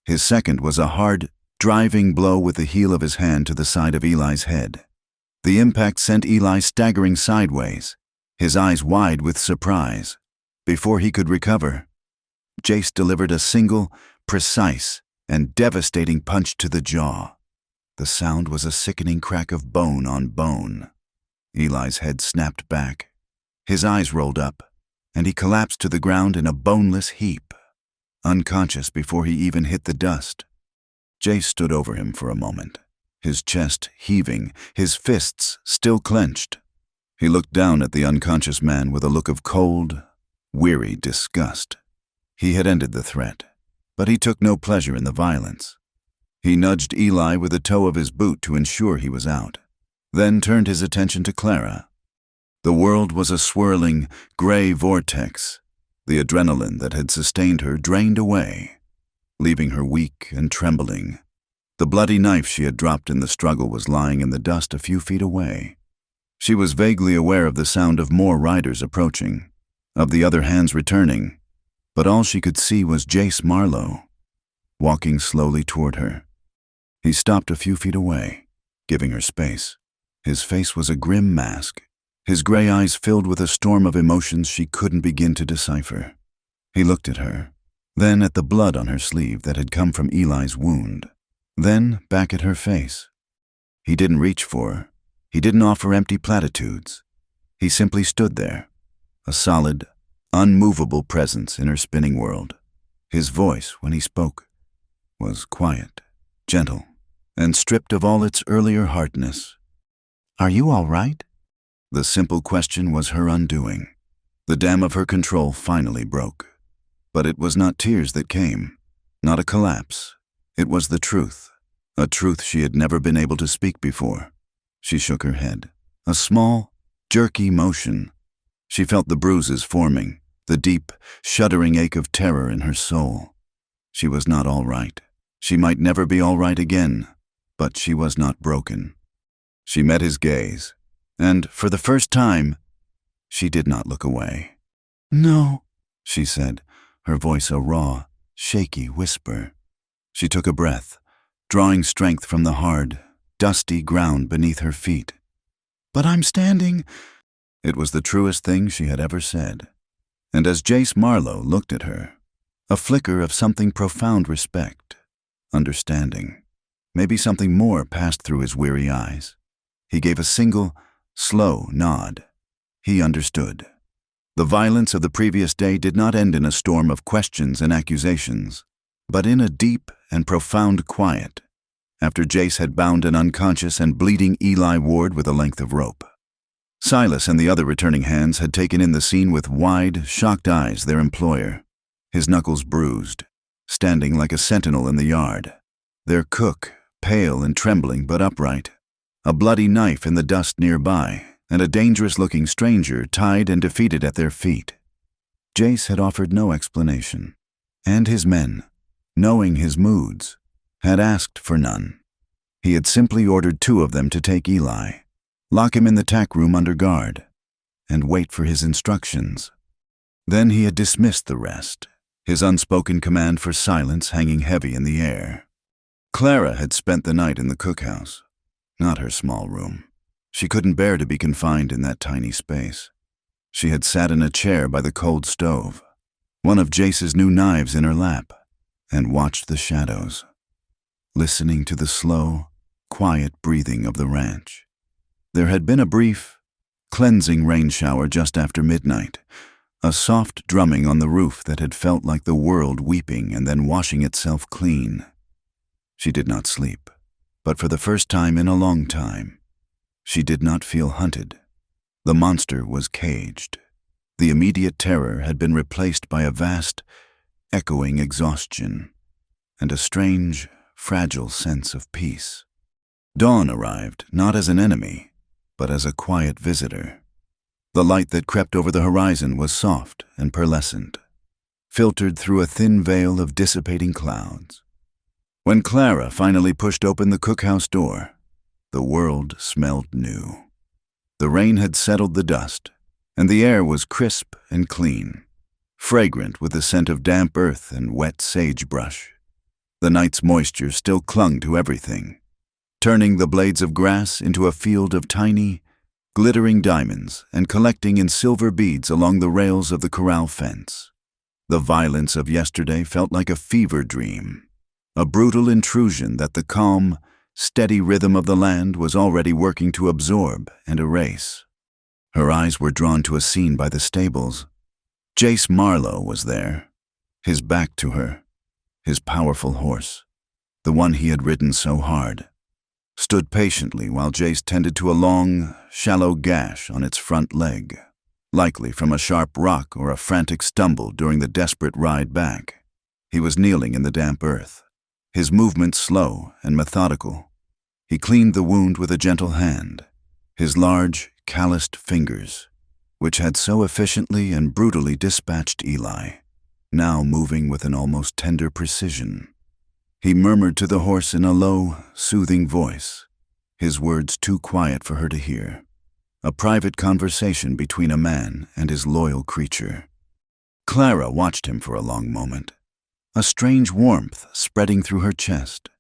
His second was a hard, driving blow with the heel of his hand to the side of Eli's head. The impact sent Eli staggering sideways, his eyes wide with surprise. Before he could recover, Jace delivered a single, precise, and devastating punch to the jaw. The sound was a sickening crack of bone on bone. Eli's head snapped back. His eyes rolled up, and he collapsed to the ground in a boneless heap, unconscious before he even hit the dust. Jace stood over him for a moment, his chest heaving, his fists still clenched. He looked down at the unconscious man with a look of cold, weary disgust. He had ended the threat, but he took no pleasure in the violence. He nudged Eli with the toe of his boot to ensure he was out, then turned his attention to Clara. The world was a swirling, gray vortex. The adrenaline that had sustained her drained away, leaving her weak and trembling. The bloody knife she had dropped in the struggle was lying in the dust a few feet away. She was vaguely aware of the sound of more riders approaching, of the other hands returning, but all she could see was Jace Marlowe, walking slowly toward her. He stopped a few feet away, giving her space. His face was a grim mask, his gray eyes filled with a storm of emotions she couldn't begin to decipher. He looked at her, then at the blood on her sleeve that had come from Eli's wound, then back at her face. He didn't reach for her. He didn't offer empty platitudes. He simply stood there, a solid, unmovable presence in her spinning world. His voice, when he spoke, was quiet, gentle, and stripped of all its earlier hardness. "Are you all right?" The simple question was her undoing. The dam of her control finally broke. But it was not tears that came, not a collapse. It was the truth, a truth she had never been able to speak before. She shook her head, a small, jerky motion. She felt the bruises forming, the deep, shuddering ache of terror in her soul. She was not all right. She might never be all right again, but she was not broken. She met his gaze, and, for the first time, she did not look away. "No," she said, her voice a raw, shaky whisper. She took a breath, drawing strength from the hard, dusty ground beneath her feet. "But I'm standing." It was the truest thing she had ever said. And as Jace Marlowe looked at her, a flicker of something profound respect, understanding, maybe something more passed through his weary eyes. He gave a single, slow nod. He understood. The violence of the previous day did not end in a storm of questions and accusations, but in a deep and profound quiet, after Jace had bound an unconscious and bleeding Eli Ward with a length of rope. Silas and the other returning hands had taken in the scene with wide, shocked eyes their employer, his knuckles bruised, standing like a sentinel in the yard. Their cook, pale and trembling but upright, a bloody knife in the dust nearby, and a dangerous-looking stranger tied and defeated at their feet. Jace had offered no explanation, and his men, knowing his moods, had asked for none. He had simply ordered 2 of them to take Eli, lock him in the tack room under guard, and wait for his instructions. Then he had dismissed the rest, his unspoken command for silence hanging heavy in the air. Clara had spent the night in the cookhouse, not her small room. She couldn't bear to be confined in that tiny space. She had sat in a chair by the cold stove, one of Jace's new knives in her lap, and watched the shadows, listening to the slow, quiet breathing of the ranch. There had been a brief, cleansing rain shower just after midnight, a soft drumming on the roof that had felt like the world weeping and then washing itself clean. She did not sleep, but for the first time in a long time, she did not feel hunted. The monster was caged. The immediate terror had been replaced by a vast, echoing exhaustion, and a strange, fragile sense of peace. Dawn arrived not as an enemy, but as a quiet visitor. The light that crept over the horizon was soft and pearlescent, filtered through a thin veil of dissipating clouds. When Clara finally pushed open the cookhouse door, the world smelled new. The rain had settled the dust, and the air was crisp and clean, fragrant with the scent of damp earth and wet sagebrush. The night's moisture still clung to everything, turning the blades of grass into a field of tiny, glittering diamonds and collecting in silver beads along the rails of the corral fence. The violence of yesterday felt like a fever dream, a brutal intrusion that the calm, steady rhythm of the land was already working to absorb and erase. Her eyes were drawn to a scene by the stables. Jace Marlowe was there, his back to her, his powerful horse, the one he had ridden so hard, stood patiently while Jace tended to a long, shallow gash on its front leg, likely from a sharp rock or a frantic stumble during the desperate ride back. He was kneeling in the damp earth, his movements slow and methodical. He cleaned the wound with a gentle hand, his large, calloused fingers, which had so efficiently and brutally dispatched Eli, now moving with an almost tender precision. He murmured to the horse in a low, soothing voice, his words too quiet for her to hear, a private conversation between a man and his loyal creature. Clara watched him for a long moment, a strange warmth spreading through her chest.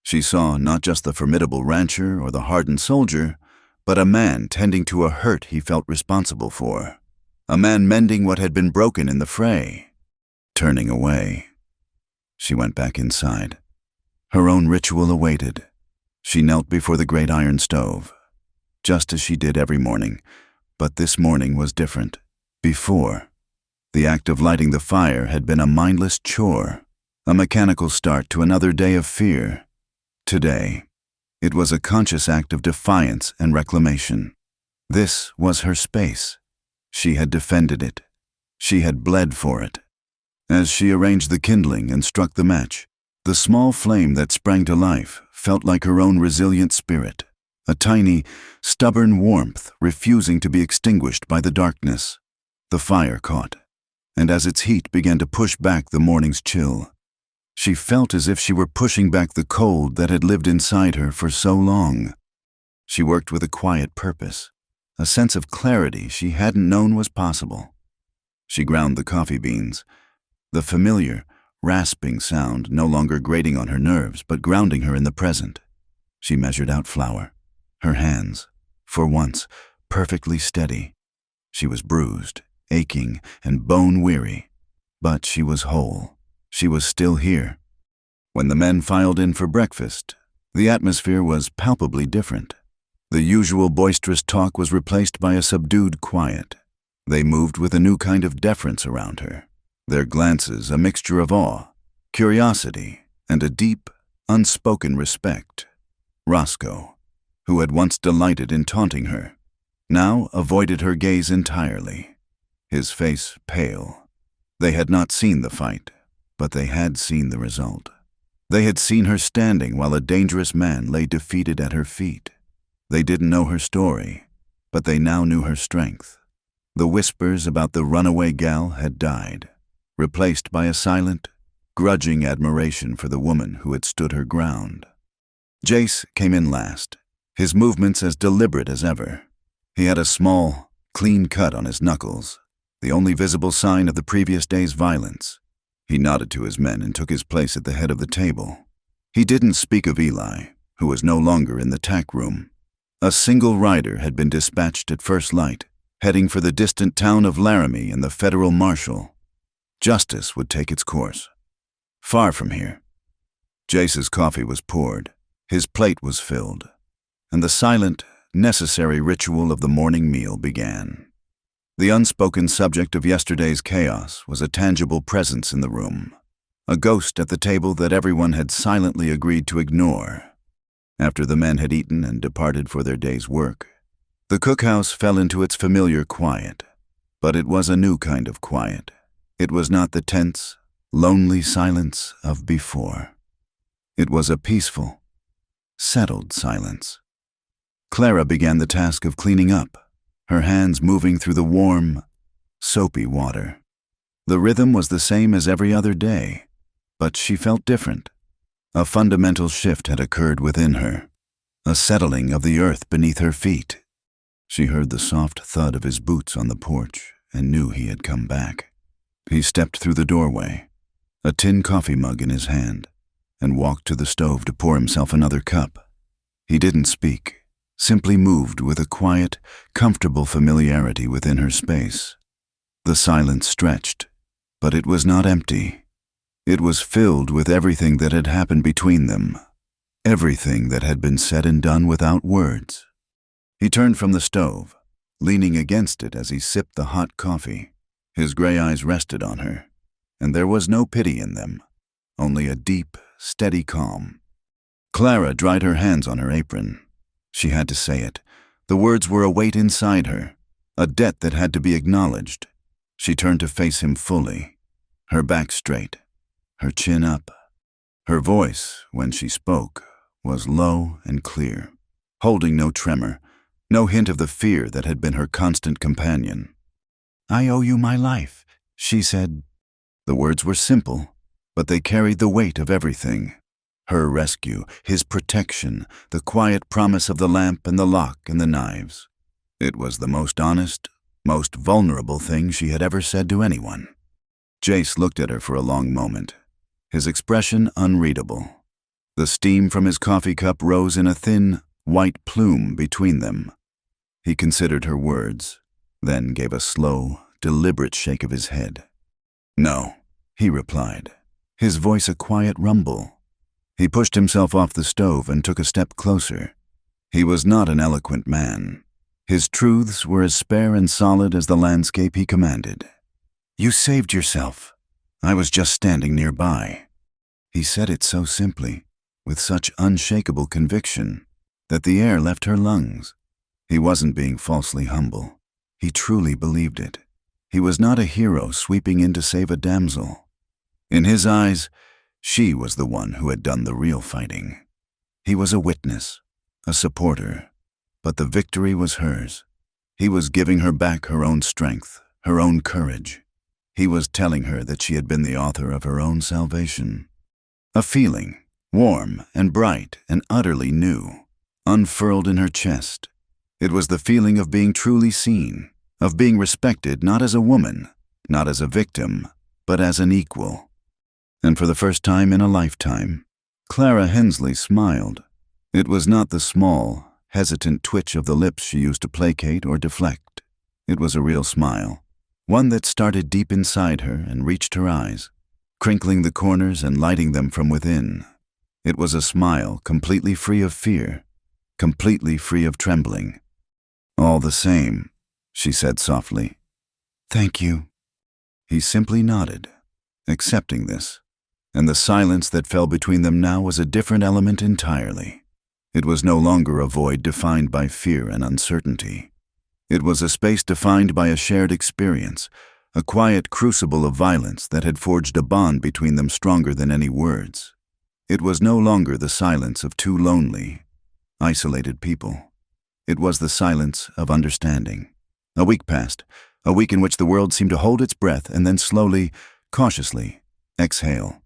She saw not just the formidable rancher or the hardened soldier, but a man tending to a hurt he felt responsible for, a man mending what had been broken in the fray. Turning away, she went back inside. Her own ritual awaited. She knelt before the great iron stove, just as she did every morning, but this morning was different. Before, the act of lighting the fire had been a mindless chore, a mechanical start to another day of fear. Today, it was a conscious act of defiance and reclamation. This was her space. She had defended it. She had bled for it. As she arranged the kindling and struck the match, the small flame that sprang to life felt like her own resilient spirit, a tiny, stubborn warmth refusing to be extinguished by the darkness. The fire caught, and as its heat began to push back the morning's chill, she felt as if she were pushing back the cold that had lived inside her for so long. She worked with a quiet purpose, a sense of clarity she hadn't known was possible. She ground the coffee beans, the familiar, rasping sound no longer grating on her nerves but grounding her in the present. She measured out flour, her hands, for once, perfectly steady. She was bruised, aching, and bone-weary, but she was whole. She was still here. When the men filed in for breakfast, the atmosphere was palpably different. The usual boisterous talk was replaced by a subdued quiet. They moved with a new kind of deference around her, their glances a mixture of awe, curiosity, and a deep, unspoken respect. Roscoe, who had once delighted in taunting her, now avoided her gaze entirely, his face pale. They had not seen the fight, but they had seen the result. They had seen her standing while a dangerous man lay defeated at her feet. They didn't know her story, but they now knew her strength. The whispers about the runaway gal had died, replaced by a silent, grudging admiration for the woman who had stood her ground. Jace came in last, his movements as deliberate as ever. He had a small, clean cut on his knuckles, the only visible sign of the previous day's violence. He nodded to his men and took his place at the head of the table. He didn't speak of Eli, who was no longer in the tack room. A single rider had been dispatched at first light, heading for the distant town of Laramie and the federal marshal. Justice would take its course. Far from here. Jace's coffee was poured, his plate was filled, and the silent, necessary ritual of the morning meal began. The unspoken subject of yesterday's chaos was a tangible presence in the room, a ghost at the table that everyone had silently agreed to ignore. After the men had eaten and departed for their day's work, the cookhouse fell into its familiar quiet, but it was a new kind of quiet. It was not the tense, lonely silence of before. It was a peaceful, settled silence. Clara began the task of cleaning up, her hands moving through the warm, soapy water. The rhythm was the same as every other day, but she felt different. A fundamental shift had occurred within her, a settling of the earth beneath her feet. She heard the soft thud of his boots on the porch and knew he had come back. He stepped through the doorway, a tin coffee mug in his hand, and walked to the stove to pour himself another cup. He didn't speak, simply moved with a quiet, comfortable familiarity within her space. The silence stretched, but it was not empty. It was filled with everything that had happened between them, everything that had been said and done without words. He turned from the stove, leaning against it as he sipped the hot coffee. His gray eyes rested on her, and there was no pity in them, only a deep, steady calm. Clara dried her hands on her apron. She had to say it. The words were a weight inside her, a debt that had to be acknowledged. She turned to face him fully, her back straight, her chin up. Her voice, when she spoke, was low and clear, holding no tremor, no hint of the fear that had been her constant companion. "I owe you my life," she said. The words were simple, but they carried the weight of everything. Her rescue, his protection, the quiet promise of the lamp and the lock and the knives. It was the most honest, most vulnerable thing she had ever said to anyone. Jace looked at her for a long moment, his expression unreadable. The steam from his coffee cup rose in a thin, white plume between them. He considered her words, then gave a slow, deliberate shake of his head. "No," he replied, his voice a quiet rumble. He pushed himself off the stove and took a step closer. He was not an eloquent man. His truths were as spare and solid as the landscape he commanded. "You saved yourself. I was just standing nearby." He said it so simply, with such unshakable conviction, that the air left her lungs. He wasn't being falsely humble. He truly believed it. He was not a hero sweeping in to save a damsel. In his eyes, she was the one who had done the real fighting. He was a witness, a supporter, but the victory was hers. He was giving her back her own strength, her own courage. He was telling her that she had been the author of her own salvation. A feeling, warm and bright and utterly new, unfurled in her chest. It was the feeling of being truly seen, of being respected not as a woman, not as a victim, but as an equal. And for the first time in a lifetime, Clara Hensley smiled. It was not the small, hesitant twitch of the lips she used to placate or deflect. It was a real smile, one that started deep inside her and reached her eyes, crinkling the corners and lighting them from within. It was a smile completely free of fear, completely free of trembling. "All the same," she said softly. "Thank you." He simply nodded, accepting this, and the silence that fell between them now was a different element entirely. It was no longer a void defined by fear and uncertainty. It was a space defined by a shared experience, a quiet crucible of violence that had forged a bond between them stronger than any words. It was no longer the silence of two lonely, isolated people. It was the silence of understanding. A week passed, a week in which the world seemed to hold its breath and then slowly, cautiously, exhale.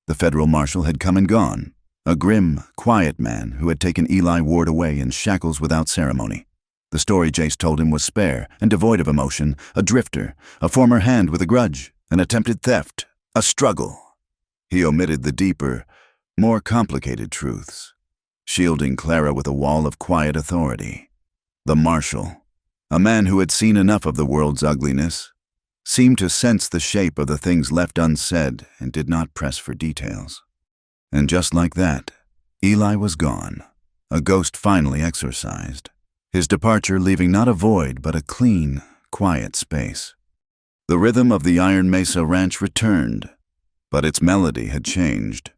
The federal marshal had come and gone, a grim, quiet man who had taken Eli Ward away in shackles without ceremony. The story Jace told him was spare and devoid of emotion, a drifter, a former hand with a grudge, an attempted theft, a struggle. He omitted the deeper, more complicated truths, shielding Clara with a wall of quiet authority. The marshal, a man who had seen enough of the world's ugliness, seemed to sense the shape of the things left unsaid and did not press for details. And just like that, Eli was gone, a ghost finally exorcised, his departure leaving not a void but a clean, quiet space. The rhythm of the Iron Mesa Ranch returned, but its melody had changed.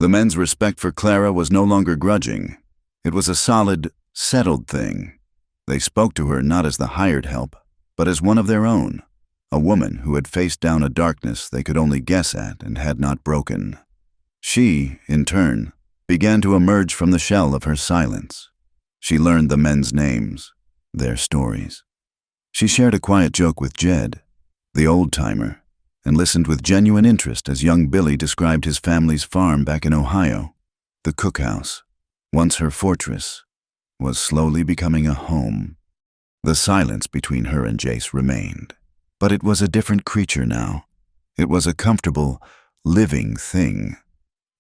The men's respect for Clara was no longer grudging. It was a solid, settled thing. They spoke to her not as the hired help, but as one of their own, a woman who had faced down a darkness they could only guess at and had not broken. She, in turn, began to emerge from the shell of her silence. She learned the men's names, their stories. She shared a quiet joke with Jed, the old-timer, and listened with genuine interest as young Billy described his family's farm back in Ohio. The cookhouse, once her fortress, was slowly becoming a home. The silence between her and Jace remained, but it was a different creature now. It was a comfortable, living thing,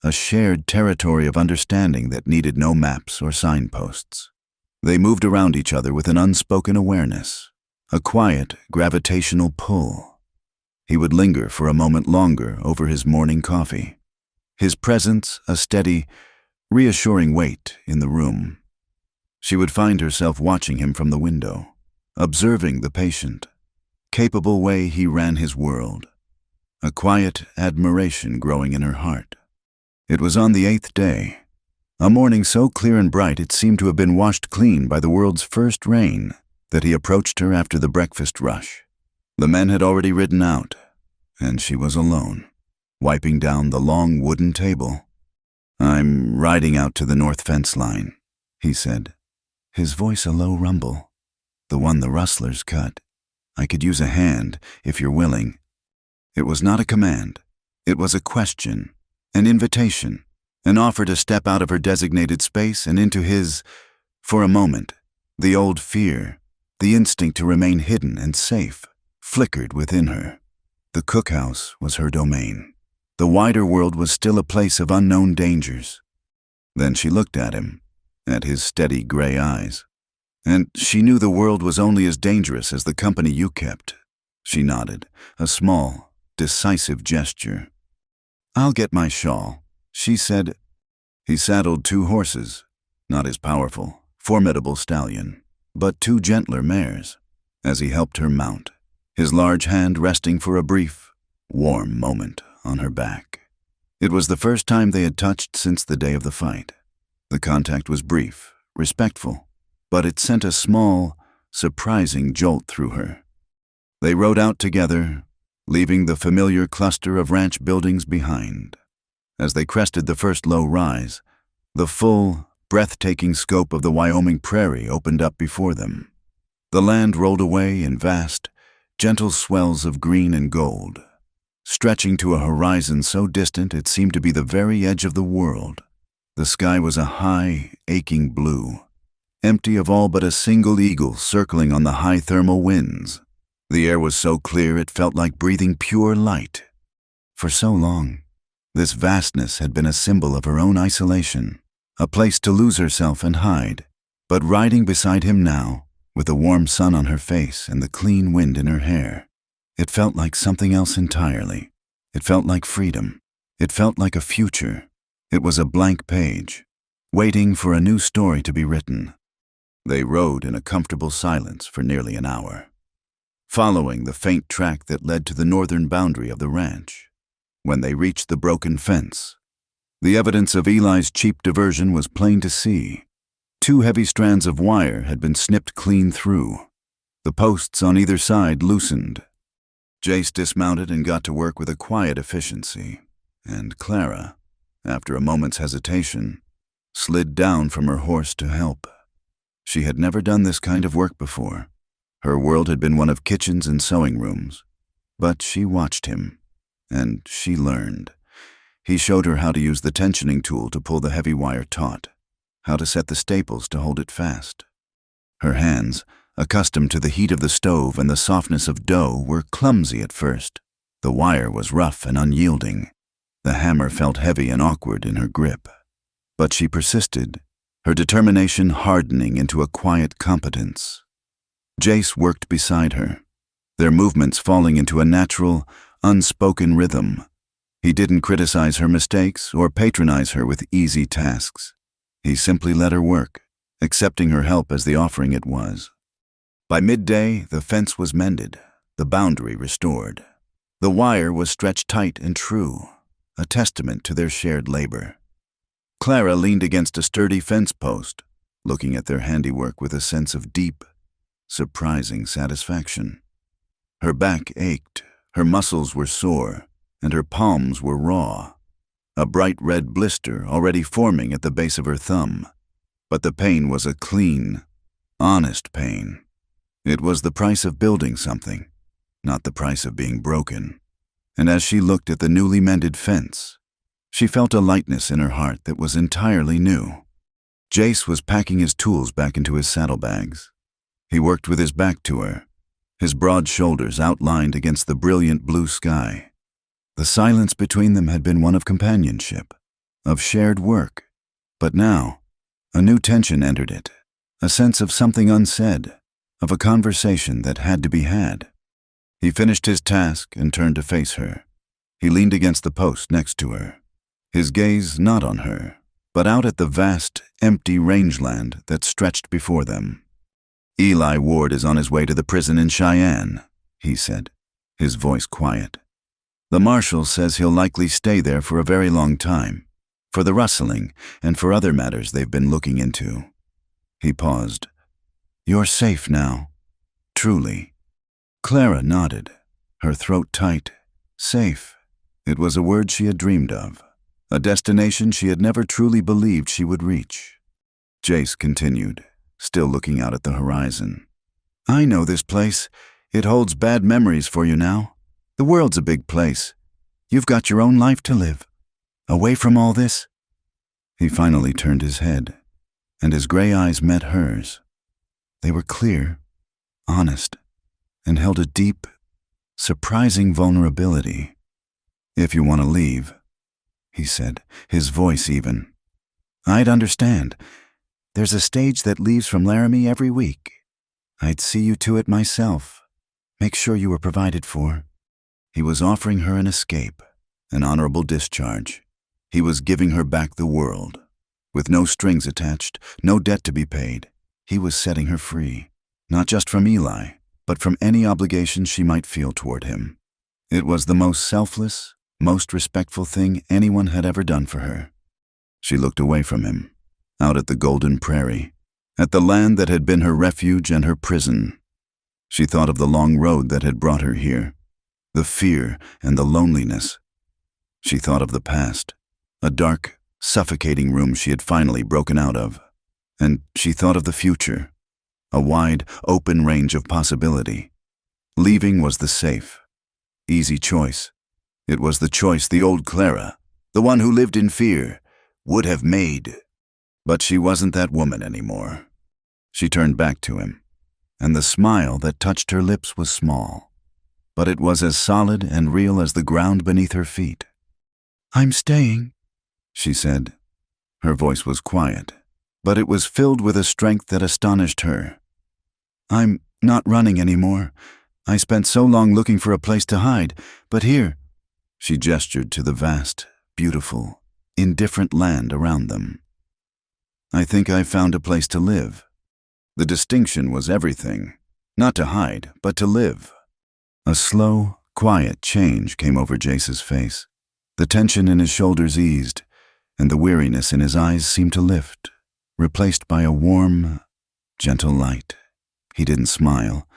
a shared territory of understanding that needed no maps or signposts. They moved around each other with an unspoken awareness, a quiet, gravitational pull. He would linger for a moment longer over his morning coffee, his presence a steady, reassuring weight in the room. She would find herself watching him from the window, observing the patient, capable way he ran his world, a quiet admiration growing in her heart. It was on the 8th day, a morning so clear and bright it seemed to have been washed clean by the world's first rain, that he approached her after the breakfast rush. The men had already ridden out, and she was alone, wiping down the long wooden table. "I'm riding out to the north fence line," he said, his voice a low rumble, "the one the rustlers cut. I could use a hand, if you're willing." It was not a command. It was a question, an invitation, an offer to step out of her designated space and into his, for a moment. The old fear, the instinct to remain hidden and safe, flickered within her. The cookhouse was her domain. The wider world was still a place of unknown dangers. Then she looked at him, at his steady gray eyes. "And she knew the world was only as dangerous as the company you kept." She nodded, a small, decisive gesture. "I'll get my shawl," she said. He saddled 2 horses, not his powerful, formidable stallion, but two gentler mares, as he helped her mount, his large hand resting for a brief, warm moment on her back. It was the first time they had touched since the day of the fight. The contact was brief, respectful, but it sent a small, surprising jolt through her. They rode out together, leaving the familiar cluster of ranch buildings behind. As they crested the first low rise, the full, breathtaking scope of the Wyoming prairie opened up before them. The land rolled away in vast, gentle swells of green and gold, stretching to a horizon so distant it seemed to be the very edge of the world. The sky was a high, aching blue, empty of all but a single eagle circling on the high thermal winds. The air was so clear it felt like breathing pure light. For so long, this vastness had been a symbol of her own isolation, a place to lose herself and hide. But riding beside him now, with the warm sun on her face and the clean wind in her hair, it felt like something else entirely. It felt like freedom. It felt like a future. It was a blank page, waiting for a new story to be written. They rode in a comfortable silence for nearly an hour, following the faint track that led to the northern boundary of the ranch. When they reached the broken fence, the evidence of Eli's cheap diversion was plain to see. 2 heavy strands of wire had been snipped clean through. The posts on either side loosened. Jace dismounted and got to work with a quiet efficiency, and Clara, after a moment's hesitation, slid down from her horse to help. She had never done this kind of work before. Her world had been one of kitchens and sewing rooms. But she watched him, and she learned. He showed her how to use the tensioning tool to pull the heavy wire taut, how to set the staples to hold it fast. Her hands, accustomed to the heat of the stove and the softness of dough, were clumsy at first. The wire was rough and unyielding. The hammer felt heavy and awkward in her grip. But she persisted, her determination hardening into a quiet competence. Jace worked beside her, their movements falling into a natural, unspoken rhythm. He didn't criticize her mistakes or patronize her with easy tasks. He simply let her work, accepting her help as the offering it was. By midday, the fence was mended, the boundary restored. The wire was stretched tight and true, a testament to their shared labor. Clara leaned against a sturdy fence post, looking at their handiwork with a sense of deep, surprising satisfaction. Her back ached, her muscles were sore, and her palms were raw, a bright red blister already forming at the base of her thumb. But the pain was a clean, honest pain. It was the price of building something, not the price of being broken. And as she looked at the newly mended fence, she felt a lightness in her heart that was entirely new. Jace was packing his tools back into his saddlebags. He worked with his back to her, his broad shoulders outlined against the brilliant blue sky. The silence between them had been one of companionship, of shared work. But now, a new tension entered it, a sense of something unsaid, of a conversation that had to be had. He finished his task and turned to face her. He leaned against the post next to her, his gaze not on her, but out at the vast, empty rangeland that stretched before them. "Eli Ward is on his way to the prison in Cheyenne," he said, his voice quiet. "The marshal says he'll likely stay there for a very long time, for the rustling and for other matters they've been looking into." He paused. "You're safe now, truly." Clara nodded, her throat tight. Safe. It was a word she had dreamed of, a destination she had never truly believed she would reach. Jace continued, still looking out at the horizon. "I know this place. It holds bad memories for you now. The world's a big place. You've got your own life to live. Away from all this." He finally turned his head, and his gray eyes met hers. They were clear, honest, and held a deep, surprising vulnerability. "If you want to leave," he said, his voice even, "I'd understand. There's a stage that leaves from Laramie every week. I'd see you to it myself. Make sure you were provided for." He was offering her an escape, an honorable discharge. He was giving her back the world, with no strings attached, no debt to be paid. He was setting her free, not just from Eli, but from any obligation she might feel toward him. It was the most selfless, most respectful thing anyone had ever done for her. She looked away from him, out at the golden prairie, at the land that had been her refuge and her prison. She thought of the long road that had brought her here, the fear and the loneliness. She thought of the past, a dark, suffocating room she had finally broken out of. And she thought of the future, a wide, open range of possibility. Leaving was the safe, easy choice. It was the choice the old Clara, the one who lived in fear, would have made. But she wasn't that woman anymore. She turned back to him, and the smile that touched her lips was small, but it was as solid and real as the ground beneath her feet. "I'm staying," she said. Her voice was quiet, but it was filled with a strength that astonished her. "I'm not running anymore. I spent so long looking for a place to hide, but here," she gestured to the vast, beautiful, indifferent land around them. "I think I've found a place to live." The distinction was everything, not to hide, but to live. A slow, quiet change came over Jace's face. The tension in his shoulders eased, and the weariness in his eyes seemed to lift, replaced by a warm, gentle light. He didn't smile,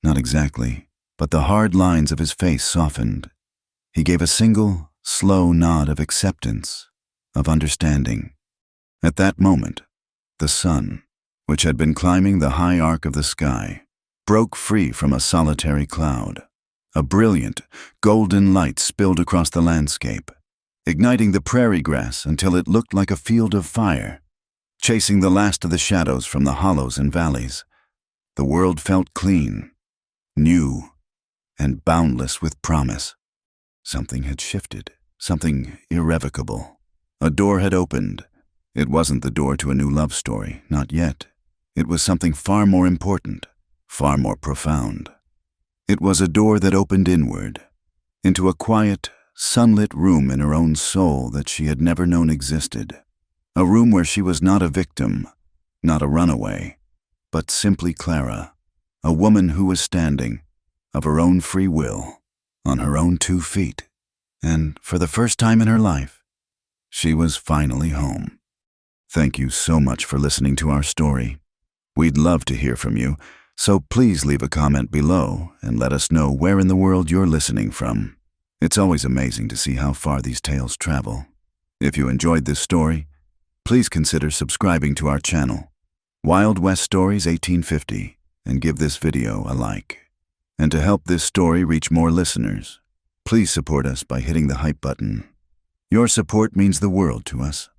not exactly, but the hard lines of his face softened. He gave a single, slow nod of acceptance, of understanding. At that moment, the sun, which had been climbing the high arc of the sky, broke free from a solitary cloud. A brilliant, golden light spilled across the landscape, igniting the prairie grass until it looked like a field of fire, chasing the last of the shadows from the hollows and valleys. The world felt clean, new, and boundless with promise. Something had shifted, something irrevocable. A door had opened. It wasn't the door to a new love story, not yet. It was something far more important, far more profound. It was a door that opened inward, into a quiet, sunlit room in her own soul that she had never known existed. A room where she was not a victim, not a runaway, but simply Clara, a woman who was standing, of her own free will, on her own 2 feet. And for the first time in her life, she was finally home. Thank you so much for listening to our story. We'd love to hear from you, so please leave a comment below and let us know where in the world you're listening from. It's always amazing to see how far these tales travel. If you enjoyed this story, please consider subscribing to our channel, Wild West Stories 1850, and give this video a like. And to help this story reach more listeners, please support us by hitting the hype button. Your support means the world to us.